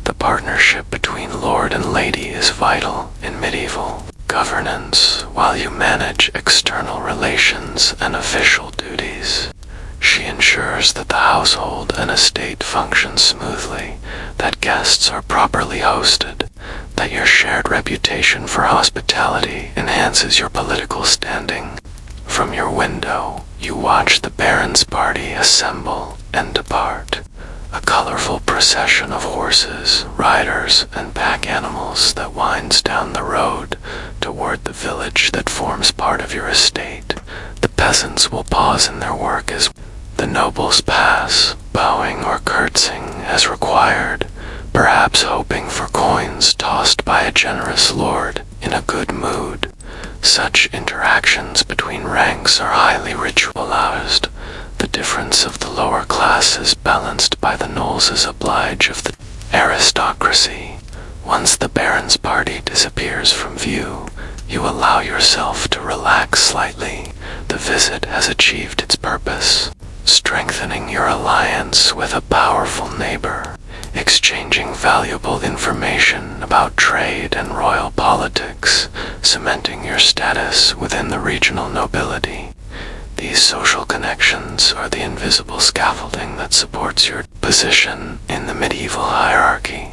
The partnership between lord and lady is vital in medieval governance while you manage external relations and official duties. She ensures that the household and estate function smoothly, that guests are properly hosted, that your shared reputation for hospitality enhances your political standing. From your window, you watch the baron's party assemble and depart. A colorful procession of horses, riders, and pack animals that winds down the road toward the village that forms part of your estate. The peasants will pause in their work as the nobles pass, bowing or curtsying as required, perhaps hoping for coins tossed by a generous lord in a good mood. Such interactions between ranks are highly ritualized. The difference of the lower class is balanced by the nolls oblige of the aristocracy. Once the baron's party disappears from view, you allow yourself to relax slightly. The visit has achieved its purpose, strengthening your alliance with a powerful neighbor, exchanging valuable information about trade and royal politics, cementing your status within the regional nobility. These social connections are the invisible scaffolding that supports your position in the medieval hierarchy.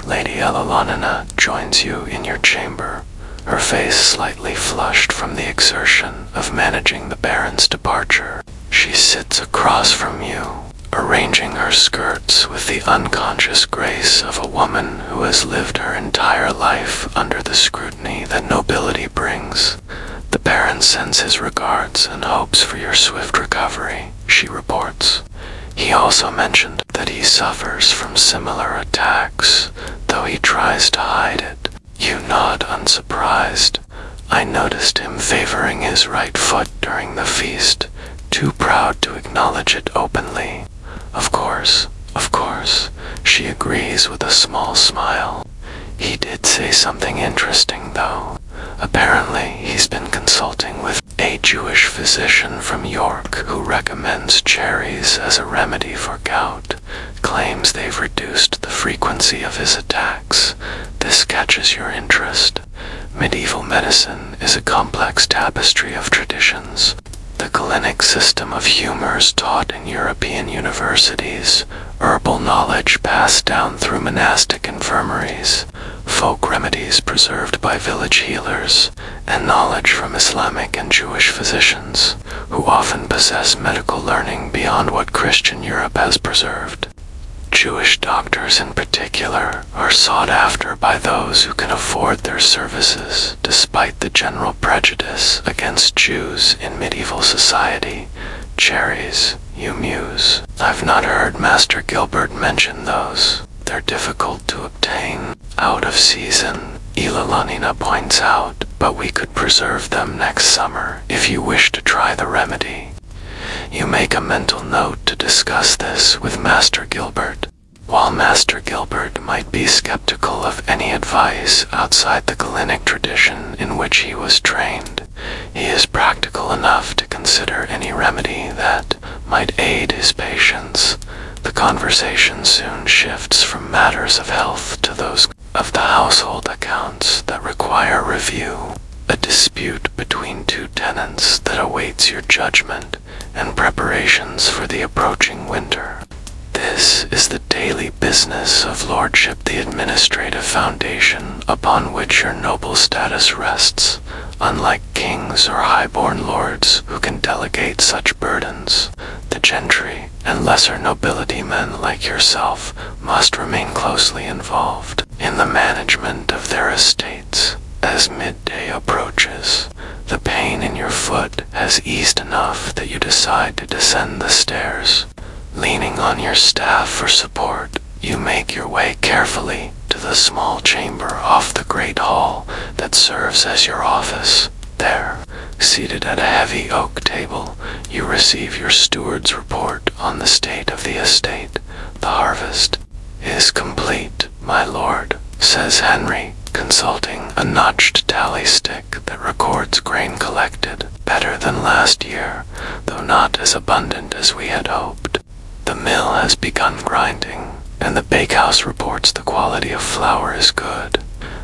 Lady Elenina joins you in your chamber, her face slightly flushed from the exertion of managing the baron's departure. She sits across from you, arranging her skirts with the unconscious grace of a woman who has lived her entire life under the scrutiny that nobility brings. The baron sends his regards and hopes for your swift recovery, she reports. He also mentioned that he suffers from similar attacks, though he tries to hide it. You nod unsurprised. I noticed him favoring his right foot during the feast, too proud to acknowledge it openly. Of course, she agrees with a small smile. He did say something interesting, though. Apparently, he's been consulting with a Jewish physician from York who recommends cherries as a remedy for gout, claims they've reduced the frequency of his attacks. This catches your interest. Medieval medicine is a complex tapestry of traditions. The clinic system of humors taught in European universities, herbal knowledge passed down through monastic infirmaries, folk remedies preserved by village healers, and knowledge from Islamic and Jewish physicians, who often possess medical learning beyond what Christian Europe has preserved. Jewish doctors in particular are sought after by those who can afford their services, despite the general prejudice against Jews in medieval society. Cherries, you muse. I've not heard Master Gilbert mention those. They're difficult to obtain, out of season, Elenina points out, but we could preserve them next summer if you wish to try the remedy. You make a mental note to discuss this with Master Gilbert. While Master Gilbert might be skeptical of any advice outside the clinic tradition in which he was trained, he is practical enough to consider any remedy that might aid his patients. The conversation soon shifts from matters of health to those of the household accounts that require review, a dispute between two tenants that awaits your judgment, and preparations for the approaching winter. This is the daily business of lordship, the administrative foundation upon which your noble status rests. Unlike kings or highborn lords who can delegate such burdens, the gentry and lesser nobility men like yourself must remain closely involved in the management of their estates. As midday approaches, the pain in your foot has eased enough that you decide to descend the stairs. Leaning Leaning on your staff for support, you make your way carefully to the small chamber off the great hall that serves as your office. There, seated at a heavy oak table, you receive your steward's report on the state of the estate. The harvest is complete, my lord, says Henry, consulting a notched tally stick that records grain collected. Better than last year, though not as abundant as we had hoped. The mill has begun grinding, and the bakehouse reports the quality of flour is good.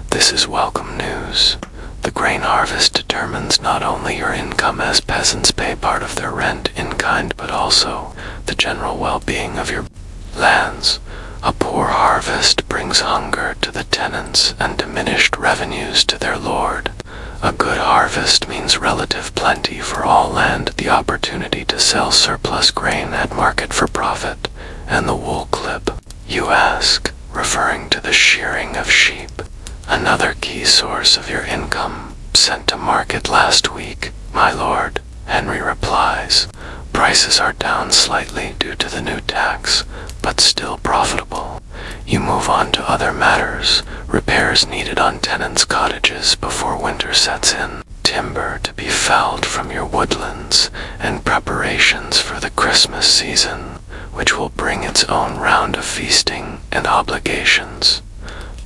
This is welcome news. The grain harvest determines not only your income, as peasants pay part of their rent in kind, but also the general well-being of your lands. A poor harvest brings hunger to the tenants and diminished revenues to their lord. A good harvest means relative plenty for all land, the opportunity to sell surplus grain at market for profit, and the wool clip, you ask, referring to the shearing of sheep. Another key source of your income, sent to market last week, my lord, Henry replies. Prices are down slightly due to the new tax, but still profitable. You move on to other matters, repairs needed on tenants' cottages before winter sets in, timber to be felled from your woodlands, and preparations for the Christmas season, which will bring its own round of feasting and obligations.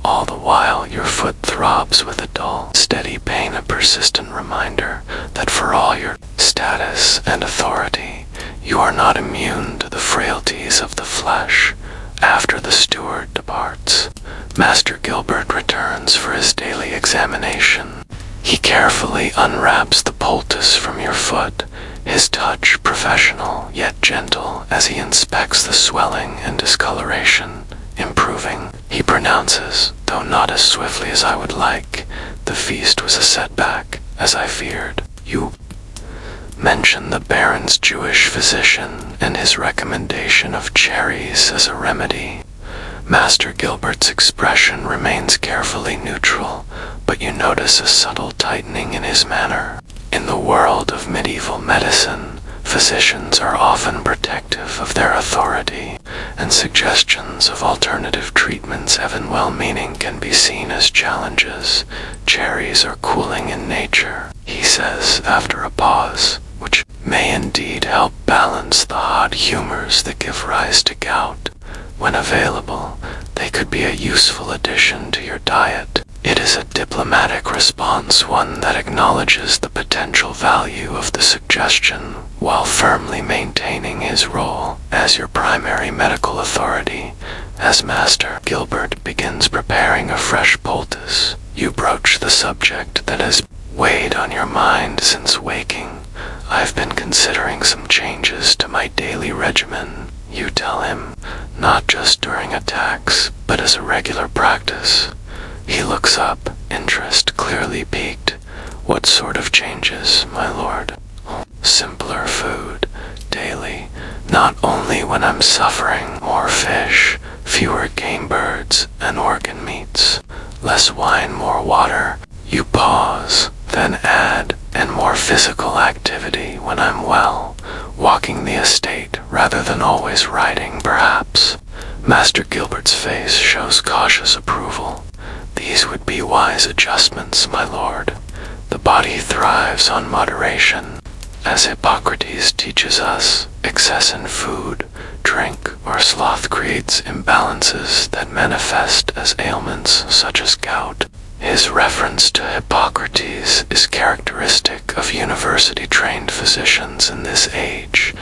All the while your foot throbs with a dull, steady pain, a persistent reminder that for all your status and authority, you are not immune to the frailties of the flesh. After the steward departs, Master Gilbert returns for his daily examination. He carefully unwraps the poultice from your foot, his touch professional yet gentle as he inspects the swelling and discoloration. Improving, he pronounces, though not as swiftly as I would like. The feast was a setback, as I feared. You mention the Baron's Jewish physician and his recommendation of cherries as a remedy. Master Gilbert's expression remains carefully neutral, but you notice a subtle tightening in his manner. In the world of medieval medicine, physicians are often protective of their authority, and suggestions of alternative treatments, even well-meaning, can be seen as challenges. Cherries are cooling in nature, he says after a pause, which may indeed help balance the hot humors that give rise to gout. When available, they could be a useful addition to your diet. It is a diplomatic response, one that acknowledges the potential value of the suggestion while firmly maintaining his role as your primary medical authority. As Master Gilbert begins preparing a fresh poultice, you broach the subject that has weighed on your mind since waking. I've been considering some changes to my daily regimen, you tell him, not just during attacks, but as a regular practice. He looks up, interest clearly piqued. What sort of changes, my lord? Simpler food, daily, not only when I'm suffering. More fish, fewer game birds and organ meats. Less wine, more water. You pause, then add, and more physical activity when I'm well. Walking the estate rather than always riding, perhaps. Master Gilbert's face shows cautious approval. These would be wise adjustments, my lord. The body thrives on moderation. As Hippocrates teaches us, excess in food, drink, or sloth creates imbalances that manifest as ailments such as gout. His reference to Hippocrates is characteristic of university-trained physicians in this age.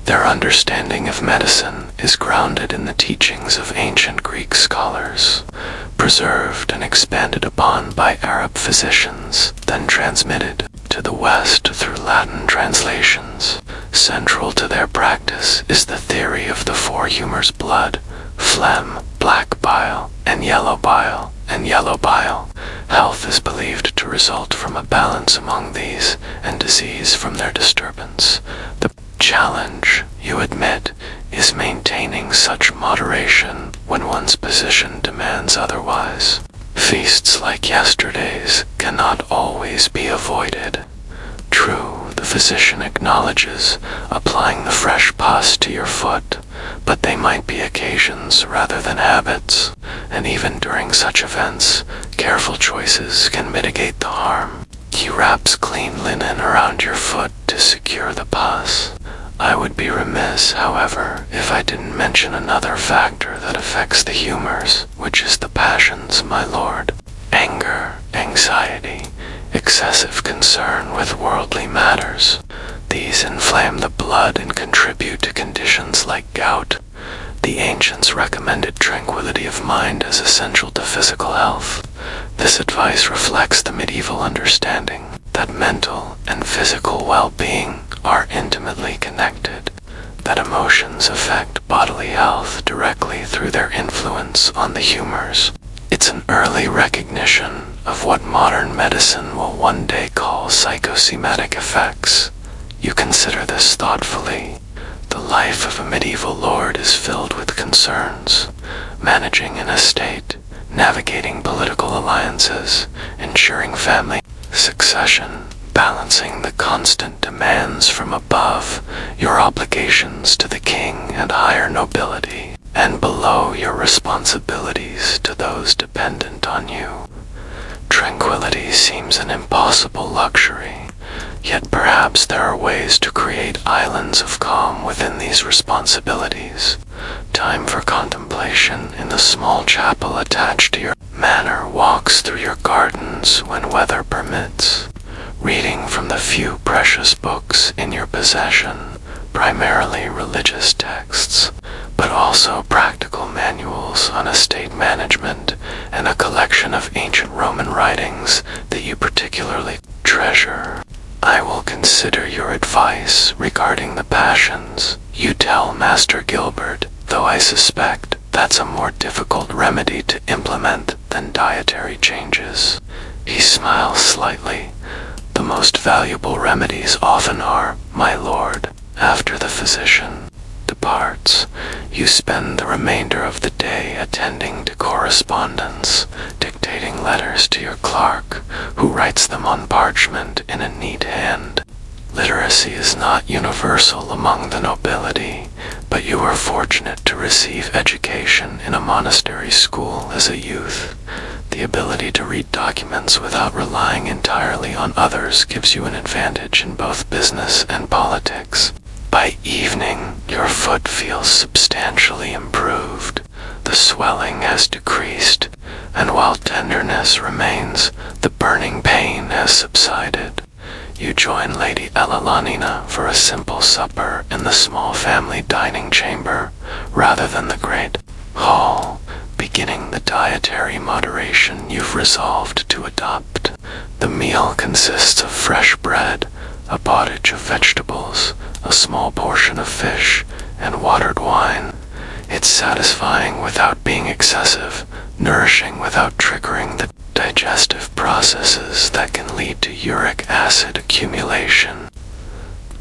Their understanding of medicine is grounded in the teachings of ancient Greek scholars, preserved and expanded upon by Arab physicians, then transmitted to the West through Latin translations. Central to their practice is the theory of the four humors: blood, phlegm, black bile, and yellow bile. Health is believed to result from a balance among these, and disease from their disturbance. The challenge, you admit, is maintaining such moderation when one's position demands otherwise. Feasts like yesterday's cannot always be avoided. True, The physician acknowledges applying the fresh pus to your foot, but they might be occasions rather than habits, and even during such events, careful choices can mitigate the harm. He wraps clean linen around your foot to secure the pus. I would be remiss, however, if I didn't mention another factor that affects the humors, which is the passions, my lord. Anger, anxiety, excessive concern with worldly matters. These inflame the blood and contribute to conditions like gout. The ancients recommended tranquility of mind as essential to physical health. This advice reflects the medieval understanding that mental and physical well-being are intimately connected, that emotions affect bodily health directly through their influence on the humors. It's an early recognition of what modern medicine will one day call psychosomatic effects. You consider this thoughtfully. The life of a medieval lord is filled with concerns, managing an estate, navigating political alliances, ensuring family succession, balancing the constant demands from above, your obligations to the king and higher nobility, and below your responsibilities to those dependent on you. Tranquility seems an impossible luxury, yet perhaps there are ways to create islands of calm within these responsibilities. Time for contemplation in the small chapel attached to your manor, walks through your gardens when weather permits, reading from the few precious books in your possession, primarily religious texts, but also practical manuals on estate management and a collection of ancient Roman writings that you particularly treasure. I will consider your advice regarding the passions. You tell Master Gilbert, though I suspect that's a more difficult remedy to implement than dietary changes. He smiles slightly. The most valuable remedies often are, my lord. After the physician departs, you spend the remainder of the day attending to correspondence, dictating letters to your clerk, who writes them on parchment in a neat hand. Literacy is not universal among the nobility, but you were fortunate to receive education in a monastery school as a youth. The ability to read documents without relying entirely on others gives you an advantage in both business and politics. By evening, your foot feels substantially improved. The swelling has decreased, and while tenderness remains, the burning pain has subsided. You join Lady Elalanina for a simple supper in the small family dining chamber, rather than the great hall, beginning the dietary moderation you've resolved to adopt. The meal consists of fresh bread, a pottage of vegetables, a small portion of fish, and watered wine. It's satisfying without being excessive, nourishing without triggering the digestive processes that can lead to uric acid accumulation.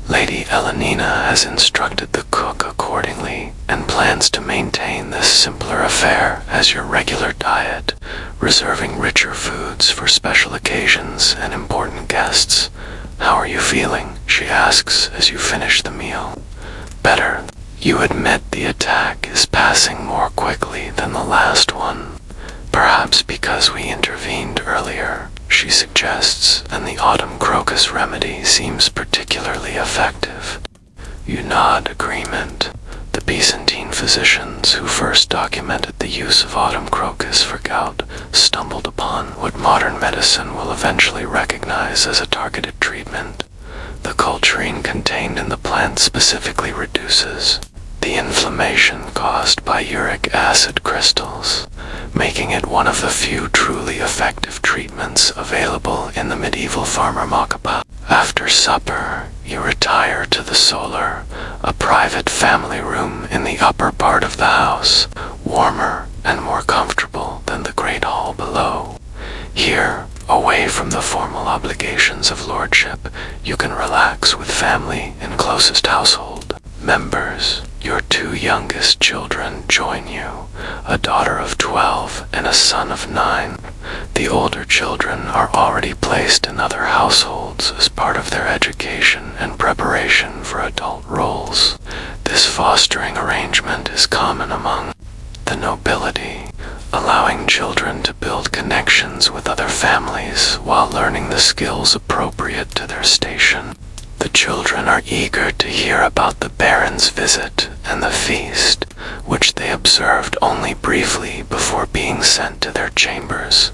Lady Elenina has instructed the cook accordingly and plans to maintain this simpler affair as your regular diet, reserving richer foods for special occasions and important guests. How are you feeling? She asks as you finish the meal. Better. You admit the attack is passing more quickly than the last one. Perhaps because we intervened earlier, she suggests, and the autumn crocus remedy seems particularly effective. You nod agreement. The Byzantine physicians who first documented the use of autumn crocus for gout stumbled upon what modern medicine will eventually recognize as a targeted treatment. The culturine contained in the plant specifically reduces the inflammation caused by uric acid crystals, making it one of the few truly effective treatments available in the medieval pharmacopoeia. After supper, you retire to the solar, a private family room in the upper part of the house, warmer and more comfortable than the great hall below. Here, away from the formal obligations of lordship, you can relax with family and closest household members. Your two youngest children join you, a daughter of 12 and a son of 9. The older children are already placed in other households, households as part of their education and preparation for adult roles. This fostering arrangement is common among the nobility, allowing children to build connections with other families while learning the skills appropriate to their station. The children are eager to hear about the baron's visit and the feast, which they observed only briefly before being sent to their chambers.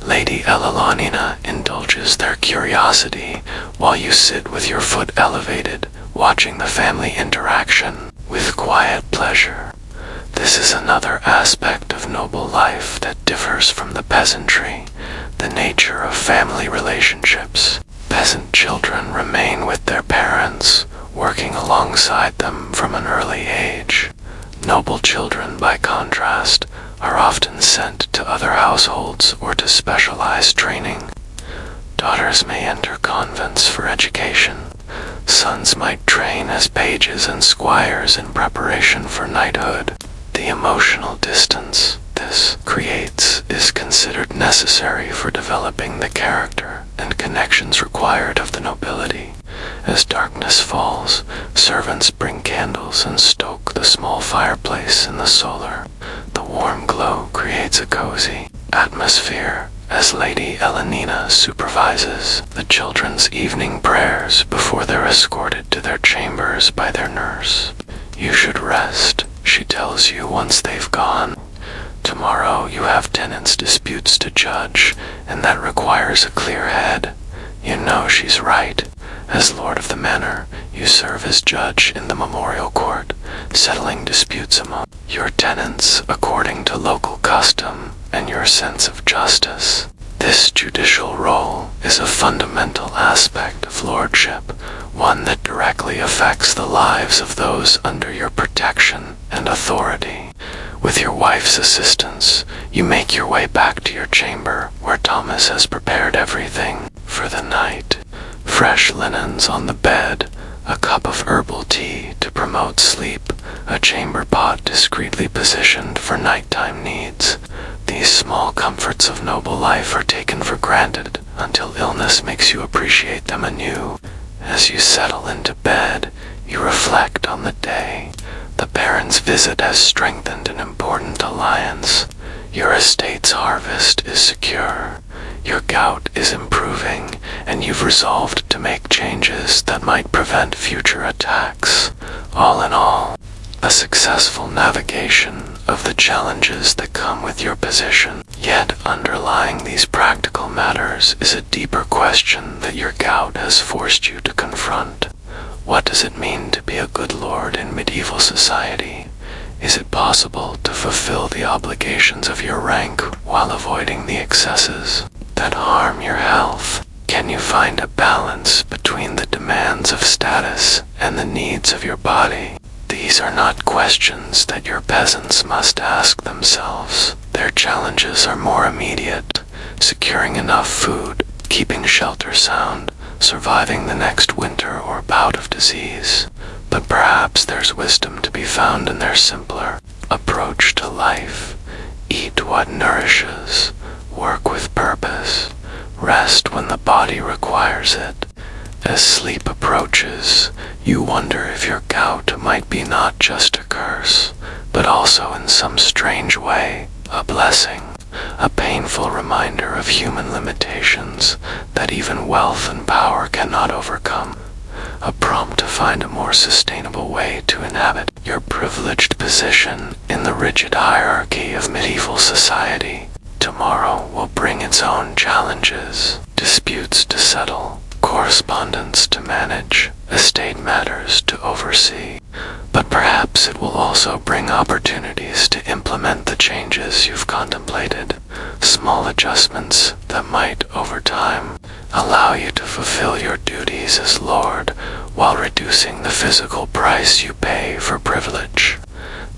Lady Elalonina indulges their curiosity while you sit with your foot elevated, watching the family interaction with quiet pleasure. This is another aspect of noble life that differs from the peasantry, the nature of family relationships. Peasant children remain with their parents, working alongside them from an early age. Noble children, by contrast, are often sent to other households or to specialized training. Daughters may enter convents for education. Sons might train as pages and squires in preparation for knighthood. The emotional distance this creates is considered necessary for developing the character and connections required of the nobility. As darkness falls, servants bring candles and stoke the small fireplace in the solar. The warm glow creates a cozy atmosphere as Lady Elanina supervises the children's evening prayers before they're escorted to their chambers by their nurse. You should rest, she tells you once they've gone. Tomorrow you have tenants' disputes to judge, and that requires a clear head. You know she's right. As lord of the manor, you serve as judge in the memorial court, settling disputes among your tenants according to local custom and your sense of justice. This judicial role is a fundamental aspect of lordship, one that directly affects the lives of those under your protection and authority. With your wife's assistance, you make your way back to your chamber where Thomas has prepared everything for the night. Fresh linens on the bed, a cup of herbal tea to promote sleep, a chamber pot discreetly positioned for nighttime needs. These small comforts of noble life are taken for granted until illness makes you appreciate them anew. As you settle into bed, you reflect on the day. The baron's visit has strengthened an important alliance. Your estate's harvest is secure. Your gout is improving, and you've resolved to make changes that might prevent future attacks. All in all, a successful navigation of the challenges that come with your position. Yet underlying these practical matters is a deeper question that your gout has forced you to confront. What does it mean to be a good lord in medieval society? Is it possible to fulfill the obligations of your rank while avoiding the excesses that harm your health? Can you find a balance between the demands of status and the needs of your body? These are not questions that your peasants must ask themselves. Their challenges are more immediate: securing enough food, keeping shelter sound, surviving the next winter or bout of disease. But perhaps there's wisdom to be found in their simpler approach to life. Eat what nourishes, work with purpose, rest when the body requires it. As sleep approaches, you wonder if your gout might be not just a curse, but also in some strange way a blessing, a painful reminder of human limitations that even wealth and power cannot overcome, a prompt to find a more sustainable way to inhabit your privileged position in the rigid hierarchy of medieval society. Tomorrow will bring its own challenges, disputes to settle, correspondence to manage, estate matters to oversee. But perhaps it will also bring opportunities to implement the changes you've contemplated, small adjustments that might, over time, allow you to fulfill your duties as lord while reducing the physical price you pay for privilege.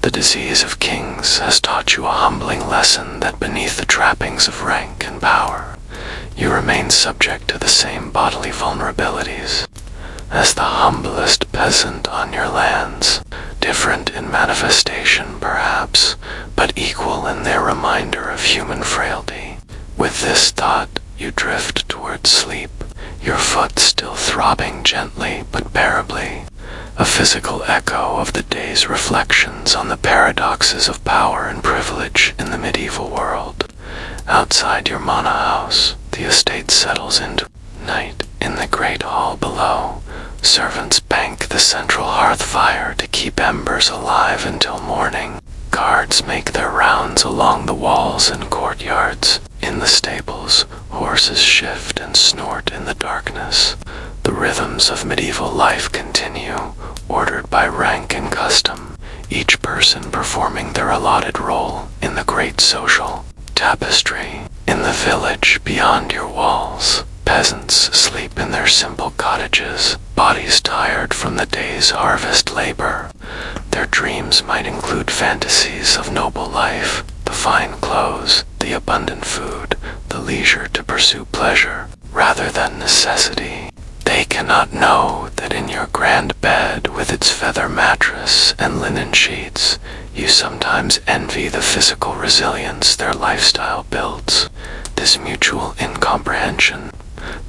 The disease of kings has taught you a humbling lesson that beneath the trappings of rank and power, you remain subject to the same bodily vulnerabilities as the humblest peasant on your lands, different in manifestation perhaps, but equal in their reminder of human frailty. With this thought, you drift toward sleep, your foot still throbbing gently but bearably, a physical echo of the day's reflections on the paradoxes of power and privilege in the medieval world. Outside your manor house, the estate settles into night. In the great hall below, servants bank the central hearth fire to keep embers alive until morning. Guards make their rounds along the walls and courtyards. In the stables, horses shift and snort in the darkness. The rhythms of medieval life continue, ordered by rank and custom, each person performing their allotted role in the great social tapestry. In the village beyond your walls, peasants sleep in their simple cottages, bodies tired from the day's harvest labor. Their dreams might include fantasies of noble life, the fine clothes, the abundant food, the leisure to pursue pleasure rather than necessity. They cannot know that in your grand bed with its feather mattress and linen sheets, you sometimes envy the physical resilience their lifestyle builds. This mutual incomprehension,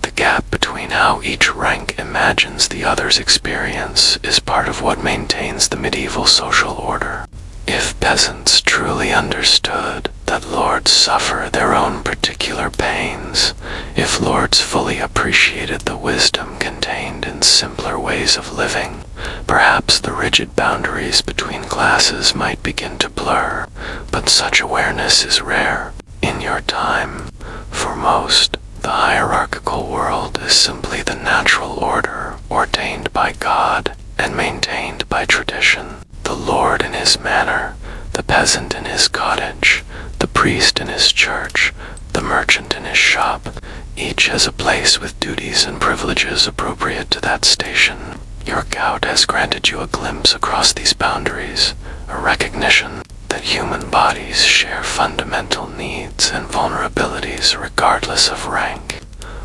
the gap between how each rank imagines the other's experience, is part of what maintains the medieval social order. If peasants truly understood that lords suffer their own particular pains, if lords fully appreciated the wisdom contained in simpler ways of living, perhaps the rigid boundaries between classes might begin to blur, but such awareness is rare. In your time, for most, the hierarchical world is simply the natural order ordained by God and maintained by tradition. The lord in his manor, the peasant in his cottage, the priest in his church, the merchant in his shop, each has a place with duties and privileges appropriate to that station. Your gout has granted you a glimpse across these boundaries, a recognition that human bodies share fundamental needs and vulnerabilities regardless of rank.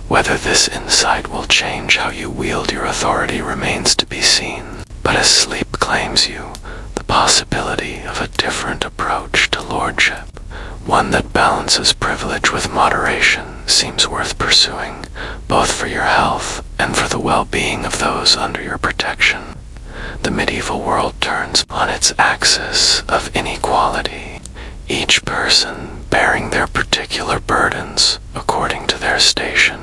Whether this insight will change how you wield your authority remains to be seen, but as sleep claims you, the possibility of a different approach to lordship, one that balances privilege with moderation, seems worth pursuing, both for your health and for the well-being of those under your protection. The medieval world turns on its axis of inequality, each person bearing their particular burdens according to their station.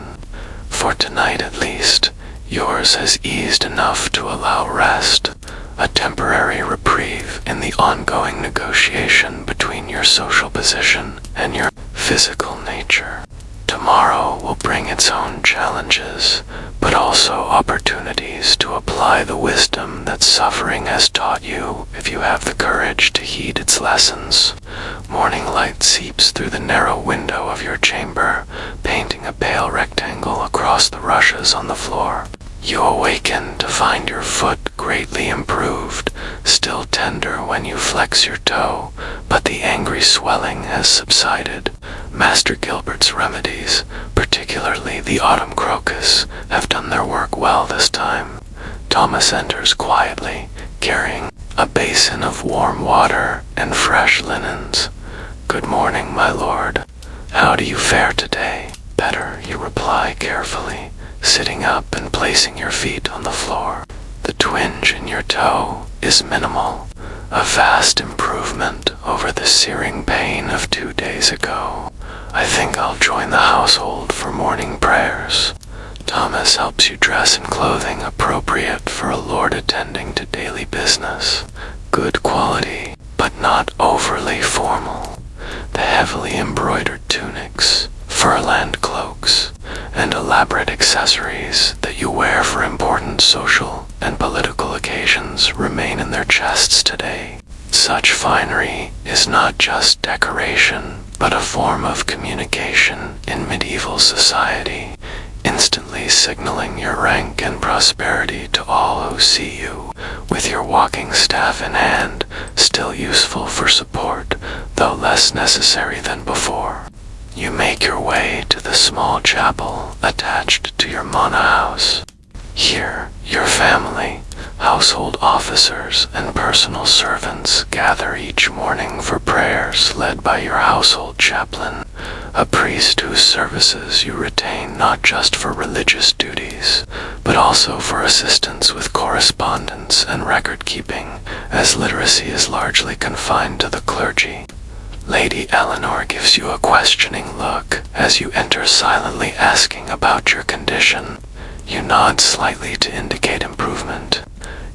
For tonight at least, yours has eased enough to allow rest, a temporary reprieve in the ongoing negotiation between your social position and your physical nature. Tomorrow will bring its own challenges, but also opportunities to apply the wisdom that suffering has taught you if you have the courage to heed its lessons. Morning light seeps through the narrow window of your chamber, painting a pale rectangle across the rushes on the floor. You awaken to find your foot greatly improved, still tender when you flex your toe, but the angry swelling has subsided. Master Gilbert's remedies, particularly the autumn crocus, have done their work well this time. Thomas enters quietly, carrying a basin of warm water and fresh linens. "Good morning, my lord. How do you fare today?" "Better," you reply carefully, sitting up and placing your feet on the floor. The twinge in your toe is minimal, a vast improvement over the searing pain of 2 days ago. "I think I'll join the household for morning prayers." Thomas helps you dress in clothing appropriate for a lord attending to daily business. Good quality, but not overly formal. The heavily embroidered tunics, fur-lined cloaks, and elaborate accessories that you wear for important social and political occasions remain in their chests today. Such finery is not just decoration, but a form of communication in medieval society, instantly signaling your rank and prosperity to all who see you, with your walking staff in hand, still useful for support, though less necessary than before. You make your way to the small chapel attached to your manor house. Here, your family, household officers, and personal servants gather each morning for prayers led by your household chaplain, a priest whose services you retain not just for religious duties, but also for assistance with correspondence and record-keeping, as literacy is largely confined to the clergy. Lady Eleanor gives you a questioning look as you enter, silently asking about your condition. You nod slightly to indicate improvement.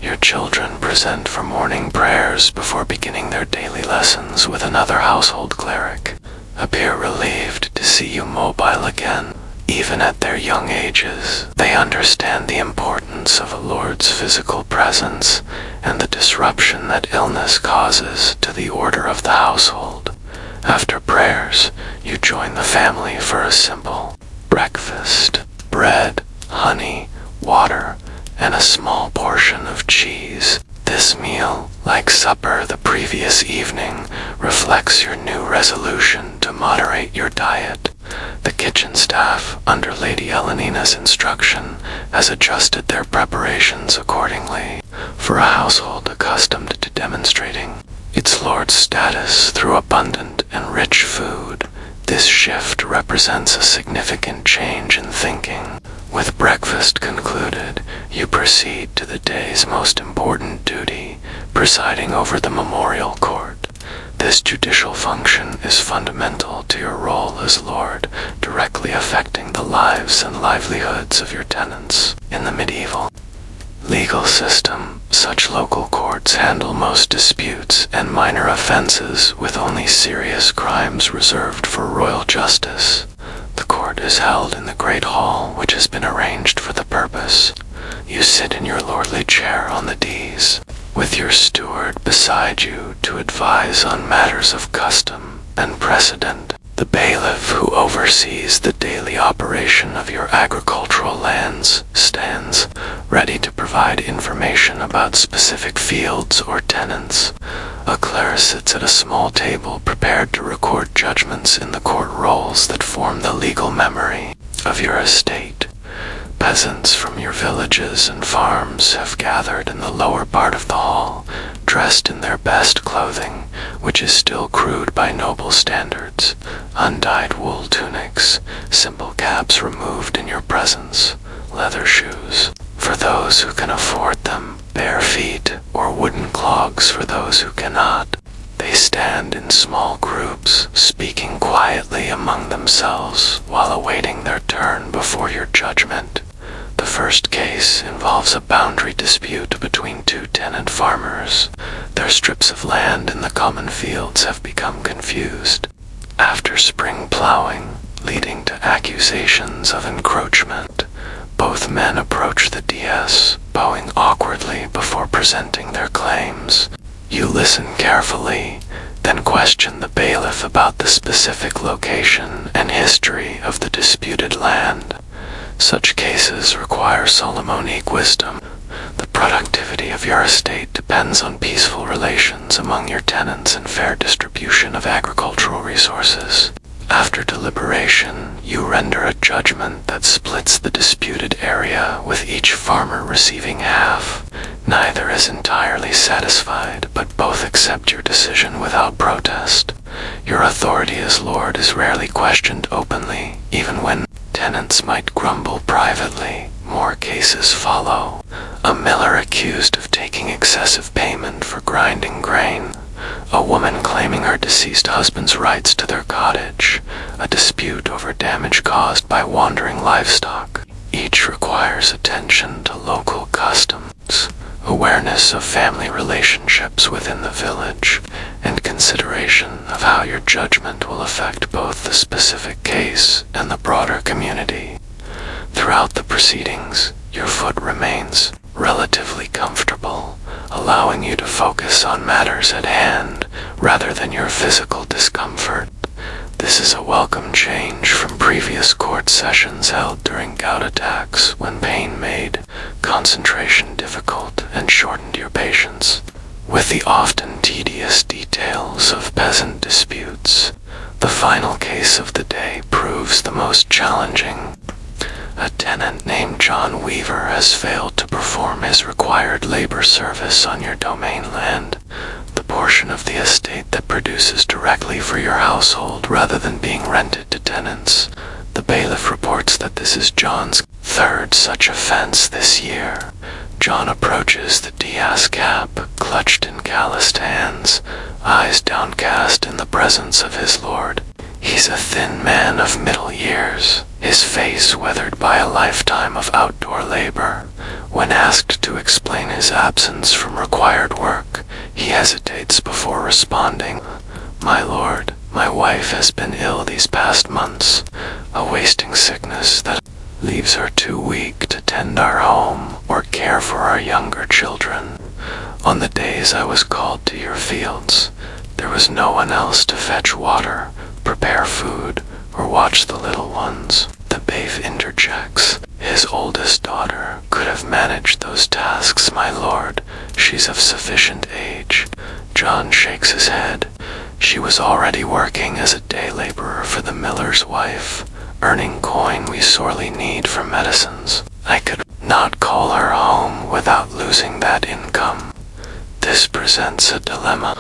Your children present for morning prayers before beginning their daily lessons with another household cleric, appear relieved to see you mobile again. Even at their young ages, they understand the importance of a Lord's physical presence and the disruption that illness causes to the order of the household. After prayers, you join the family for a simple breakfast: bread, honey, water, and a small portion of cheese. This meal, like supper the previous evening, reflects your new resolution to moderate your diet. The kitchen staff, under Lady Elenina's instruction, has adjusted their preparations accordingly. For a household accustomed to demonstrating its Lord's status through abundant and rich food, this shift represents a significant change in thinking. With breakfast concluded, you proceed to the day's most important duty, presiding over the memorial court. This judicial function is fundamental to your role as Lord, directly affecting the lives and livelihoods of your tenants. In the medieval legal system, such local courts handle most disputes and minor offenses, with only serious crimes reserved for royal justice. The court is held in the great hall, which has been arranged for the purpose. You sit in your lordly chair on the dais, with your steward beside you to advise on matters of custom and precedent. The bailiff, who oversees the daily operation of your agricultural lands, stands ready to provide information about specific fields or tenants. A clerk sits at a small table prepared to record judgments in the court rolls that form the legal memory of your estate. Peasants from your villages and farms have gathered in the lower part of the hall, dressed in their best clothing, which is still crude by noble standards: undyed wool tunics, simple caps removed in your presence, leather shoes for those who can afford them, bare feet, or wooden clogs for those who cannot. They stand in small groups, speaking quietly among themselves while awaiting their turn before your judgment. The first case involves a boundary dispute between two tenant farmers. Their strips of land in the common fields have become confused after spring plowing, leading to accusations of encroachment. Both men approach the dais, bowing awkwardly before presenting their claims. You listen carefully, then question the bailiff about the specific location and history of the disputed land. Such cases require Solomonic wisdom. The productivity of your estate depends on peaceful relations among your tenants and fair distribution of agricultural resources. After deliberation, you render a judgment that splits the disputed area, with each farmer receiving half. Neither is entirely satisfied, but both accept your decision without protest. Your authority as Lord is rarely questioned openly, even when tenants might grumble privately. More cases follow. A miller accused of taking excessive payment for grinding grain. A woman claiming her deceased husband's rights to their cottage. A dispute over damage caused by wandering livestock. Each requires attention to local customs, awareness of family relationships within the village, and consideration of how your judgment will affect both the specific case and the broader community. Throughout the proceedings, your foot remains relatively comfortable, allowing you to focus on matters at hand rather than your physical discomfort. This is a welcome change from previous court sessions held during gout attacks, when pain made concentration difficult and shortened your patience. With the often tedious details of peasant disputes, the final case of the day proves the most challenging. A tenant named John Weaver has failed to perform his required labor service on your domain land. The the portion of the estate that produces directly for your household rather than being rented to tenants. The bailiff reports that this is John's third such offense this year. John approaches the Diaz cap, clutched in calloused hands, eyes downcast in the presence of his lord. He's a thin man of middle years, his face weathered by a lifetime of outdoor labor. When asked to explain his absence from required work, he hesitates before responding. "My lord, my wife has been ill these past months, a wasting sickness that leaves her too weak to tend our home or care for our younger children. On the days I was called to your fields, there was no one else to fetch water, prepare food, or watch the little ones." The bailiff interjects. "His oldest daughter could have managed those tasks, my lord. She's of sufficient age." John shakes his head. "She was already working as a day laborer for the miller's wife, earning coin we sorely need for medicines. I could not call her home without losing that income. This presents a dilemma.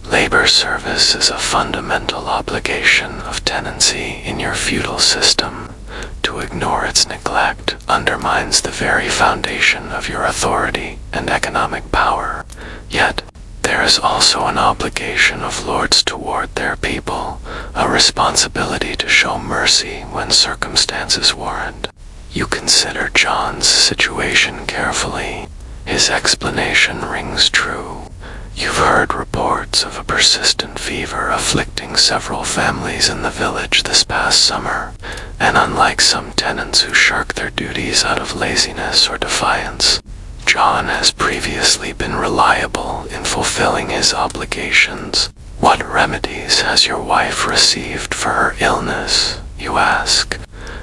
Labor service is a fundamental obligation of tenancy in your feudal system. To ignore its neglect undermines the very foundation of your authority and economic power. Yet, there is also an obligation of lords toward their people, a responsibility to show mercy when circumstances warrant." You consider John's situation carefully. His explanation rings true. You've heard reports of a persistent fever afflicting several families in the village this past summer, and unlike some tenants who shirk their duties out of laziness or defiance, John has previously been reliable in fulfilling his obligations. "What remedies has your wife received for her illness?" you ask.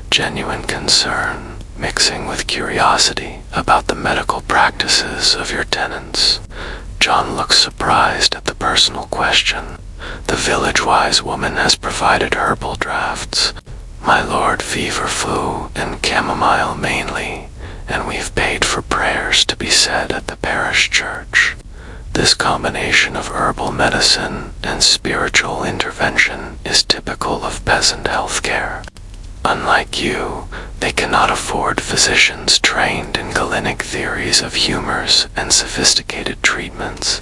Genuine concern, mixing with curiosity about the medical practices of your tenants. John looks surprised at the personal question. The village-wise woman has provided herbal drafts. My lord, feverflu and chamomile mainly, and we've paid for prayers to be said at the parish church. This combination of herbal medicine and spiritual intervention is typical of peasant healthcare. Unlike you, they cannot afford physicians trained in Galenic theories of humors and sophisticated treatments.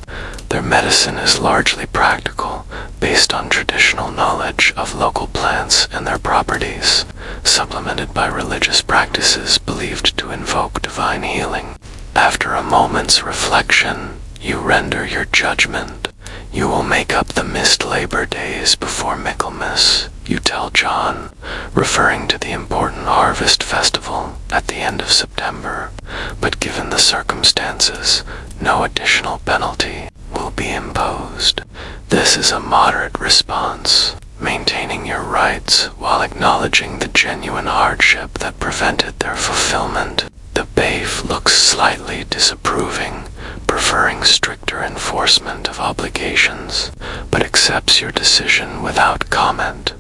Their medicine is largely practical, based on traditional knowledge of local plants and their properties, supplemented by religious practices believed to invoke divine healing. After a moment's reflection, you render your judgment. You will make up the missed labor days before Michaelmas, you tell John, referring to the important harvest festival at the end of September, but given the circumstances, no additional penalty will be imposed. This is a moderate response, maintaining your rights while acknowledging the genuine hardship that prevented their fulfillment. The bailiff looks slightly disapproving, preferring stricter enforcement of obligations, but accepts your decision without comment.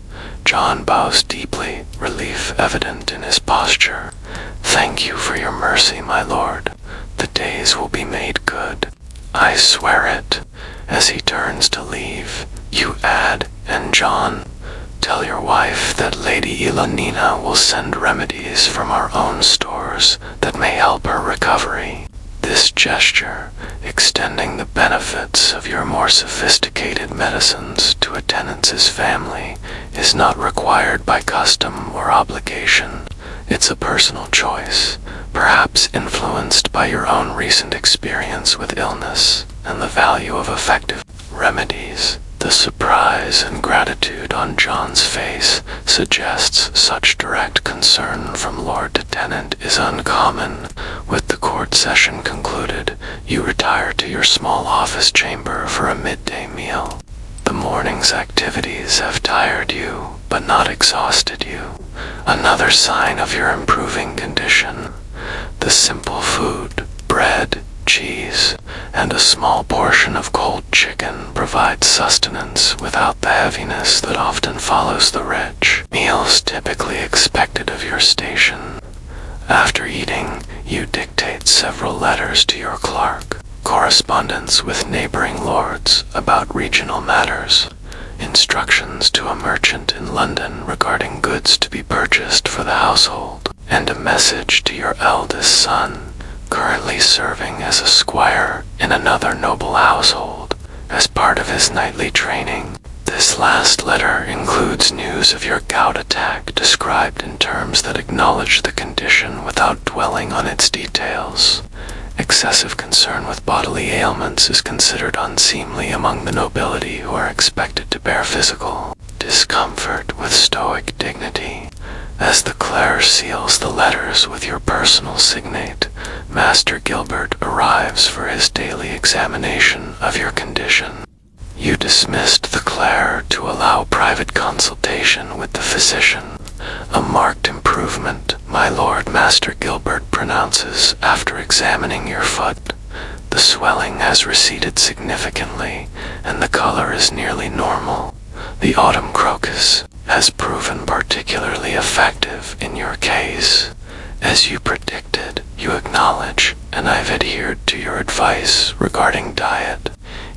John bows deeply, relief evident in his posture. "Thank you for your mercy, my lord. The days will be made good. I swear it." As he turns to leave, you add, "And John, tell your wife that Lady Ilanina will send remedies from our own stores that may help her recovery." This gesture, extending the benefits of your more sophisticated medicines to a tenant's family, is not required by custom or obligation. It's a personal choice, perhaps influenced by your own recent experience with illness and the value of effective remedies. The surprise and gratitude on John's face suggests such direct concern from lord to tenant is uncommon. With the court session concluded, you retire to your small office chamber for a midday meal. The morning's activities have tired you, but not exhausted you. Another sign of your improving condition. The simple food, bread, cheese, and a small portion of cold chicken provides sustenance without the heaviness that often follows the rich meals typically expected of your station. After eating, you dictate several letters to your clerk. correspondence with neighboring lords about regional matters, instructions to a merchant in London regarding goods to be purchased for the household, and a message to your eldest son, currently serving as a squire in another noble household, as part of his knightly training. This last letter includes news of your gout attack described in terms that acknowledge the condition without dwelling on its details. Excessive concern with bodily ailments is considered unseemly among the nobility, who are expected to bear physical discomfort with stoic dignity. As the clerk seals the letters with your personal signet, Master Gilbert arrives for his daily examination of your condition. You dismissed the clerk to allow private consultation with the physician, a marked improvement, my lord. Master Gilbert pronounces after examining your foot. The swelling has receded significantly, and the color is nearly normal. The autumn crocus has proven particularly effective in your case. As you predicted, you acknowledge, and I've adhered to your advice regarding diet.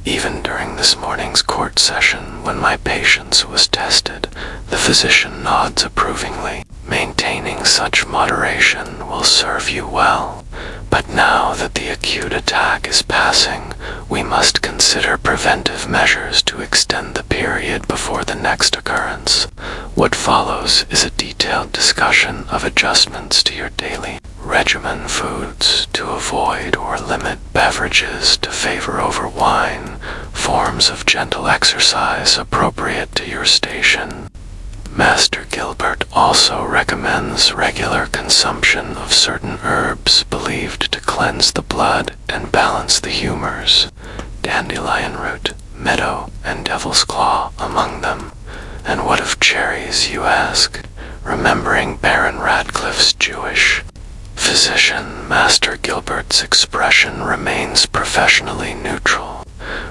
Even during this morning's court session, when my patience was tested, the physician nods approvingly. Maintaining such moderation will serve you well. But now that the acute attack is passing, we must consider preventive measures to extend the period before the next occurrence. What follows is a detailed discussion of adjustments to your daily regimen, foods to avoid or limit, beverages to favor over wine, forms of gentle exercise appropriate to your station. Master Gilbert also recommends regular consumption of certain herbs believed to cleanse the blood and balance the humors, dandelion root, meadow, and devil's claw among them. And what of cherries, you ask? Remembering Baron Radcliffe's Jewish physician, Master Gilbert's expression remains professionally neutral.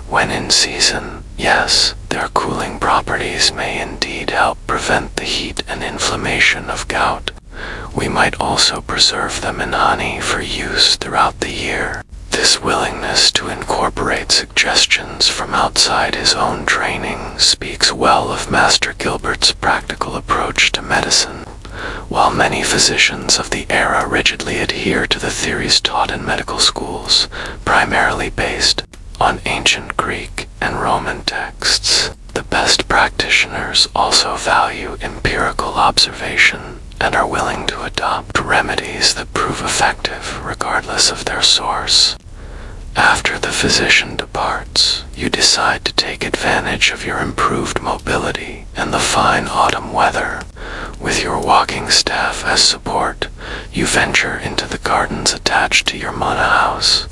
When in season, yes, their cooling properties may indeed help prevent the heat and inflammation of gout. We might also preserve them in honey for use throughout the year. This willingness to incorporate suggestions from outside his own training speaks well of Master Gilbert's practical approach to medicine. While many physicians of the era rigidly adhere to the theories taught in medical schools, primarily based on ancient Greek and Roman texts, the best practitioners also value empirical observation and are willing to adopt remedies that prove effective regardless of their source. After the physician departs, you decide to take advantage of your improved mobility and the fine autumn weather. With your walking staff as support, you venture into the gardens attached to your manor house.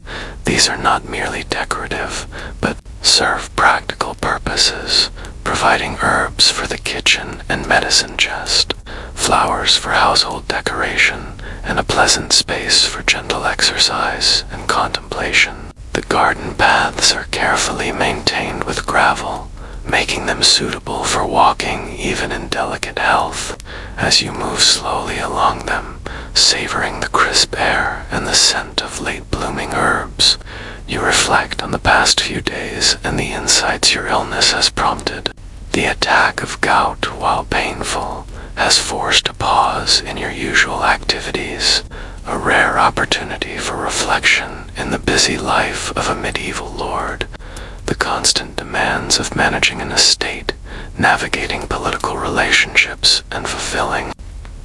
These are not merely decorative, but serve practical purposes, providing herbs for the kitchen and medicine chest, flowers for household decoration, and a pleasant space for gentle exercise and contemplation. The garden paths are carefully maintained with gravel, making them suitable for walking even in delicate health. As you move slowly along them, savoring the crisp air and the scent of late-blooming herbs, you reflect on the past few days and the insights your illness has prompted. The attack of gout, while painful, has forced a pause in your usual activities, a rare opportunity for reflection in the busy life of a medieval lord. The constant demands of managing an estate, navigating political relationships, and fulfilling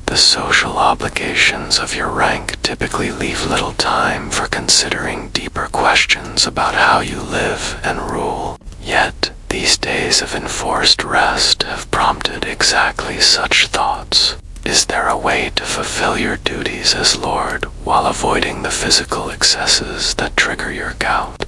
the social obligations of your rank typically leave little time for considering deeper questions about how you live and rule. Yet, these days of enforced rest have prompted exactly such thoughts. Is there a way to fulfill your duties as lord while avoiding the physical excesses that trigger your gout?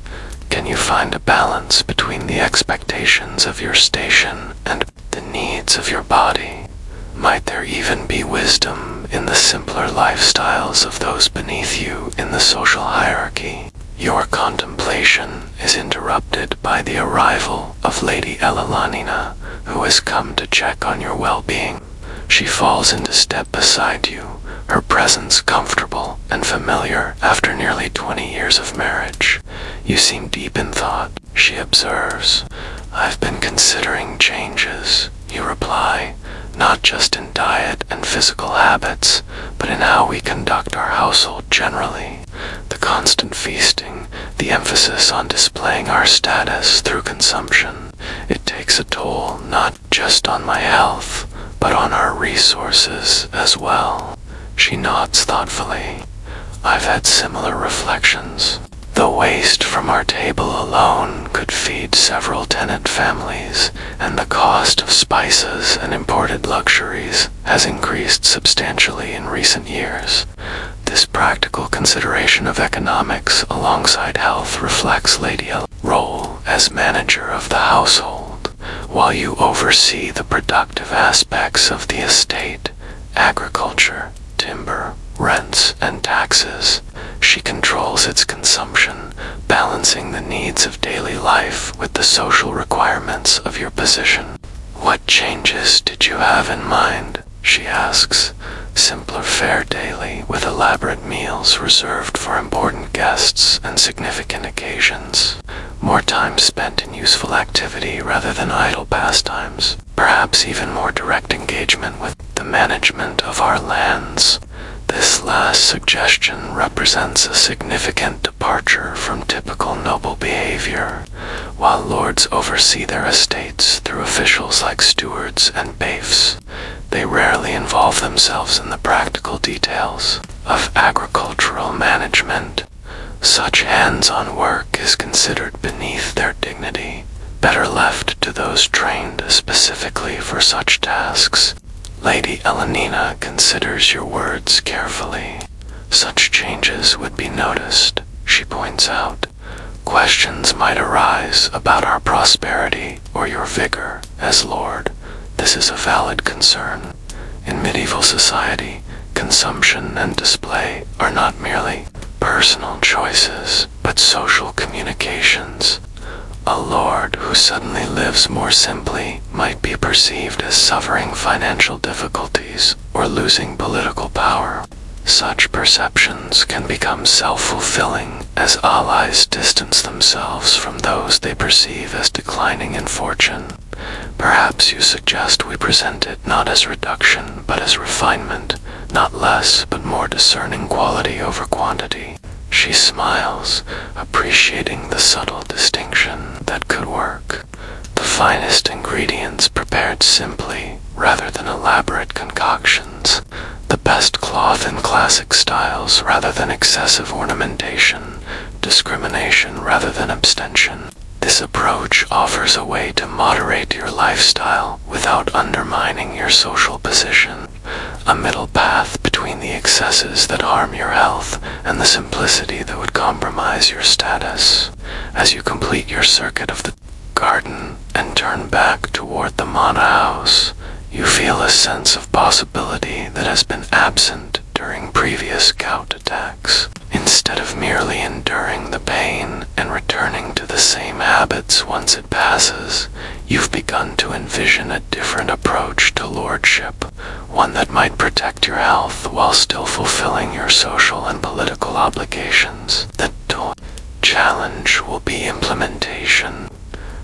Can you find a balance between the expectations of your station and the needs of your body? Might there even be wisdom in the simpler lifestyles of those beneath you in the social hierarchy? Your contemplation is interrupted by the arrival of Lady Elalanina, who has come to check on your well-being. She falls into step beside you, her presence comfortable and familiar after nearly 20 years of marriage. "You seem deep in thought," she observes. "I've been considering changes," you reply, "not just in diet and physical habits, but in how we conduct our household generally. The constant feasting, the emphasis on displaying our status through consumption, it takes a toll not just on my health, but on our resources as well." She nods thoughtfully. "I've had similar reflections. The waste from our table alone could feed several tenant families, and the cost of spices and imported luxuries has increased substantially in recent years. This practical consideration of economics alongside health reflects Lady L's role as manager of the household. While you oversee the productive aspects of the estate, agriculture, timber, rents, and taxes, she controls its consumption, balancing the needs of daily life with the social requirements of your position. "What changes did you have in mind?" she asks. "Simpler fare daily, with elaborate meals reserved for important guests and significant occasions. More time spent in useful activity rather than idle pastimes. Perhaps even more direct engagement with the management of our lands." This last suggestion represents a significant departure from typical noble behavior. While lords oversee their estates through officials like stewards and bailiffs, they rarely involve themselves in the practical details of agricultural management. Such hands-on work is considered beneath their dignity, better left to those trained specifically for such tasks. Lady Elenina considers your words carefully. "Such changes would be noticed," she points out. "Questions might arise about our prosperity or your vigor as lord. This is a valid concern. In medieval society, consumption and display are not merely personal choices, but social communications. A lord who suddenly lives more simply might be perceived as suffering financial difficulties or losing political power. Such perceptions can become self-fulfilling as allies distance themselves from those they perceive as declining in fortune. Perhaps you suggest we present it not as reduction but as refinement, not less but more discerning quality over quantity." She smiles, appreciating the subtle distinction that could work. The finest ingredients prepared simply rather than elaborate concoctions. The best cloth in classic styles rather than excessive ornamentation. Discrimination rather than abstention. This approach offers a way to moderate your lifestyle without undermining your social position. A middle path between the excesses that harm your health and the simplicity that would compromise your status. As you complete your circuit of the garden and turn back toward the manor house, you feel a sense of possibility that has been absent during previous gout attacks. Instead of merely enduring the pain and returning to the same habits once it passes, you've begun to envision a different approach to lordship, one that might protect your health while still fulfilling your social and political obligations. The challenge will be implementation,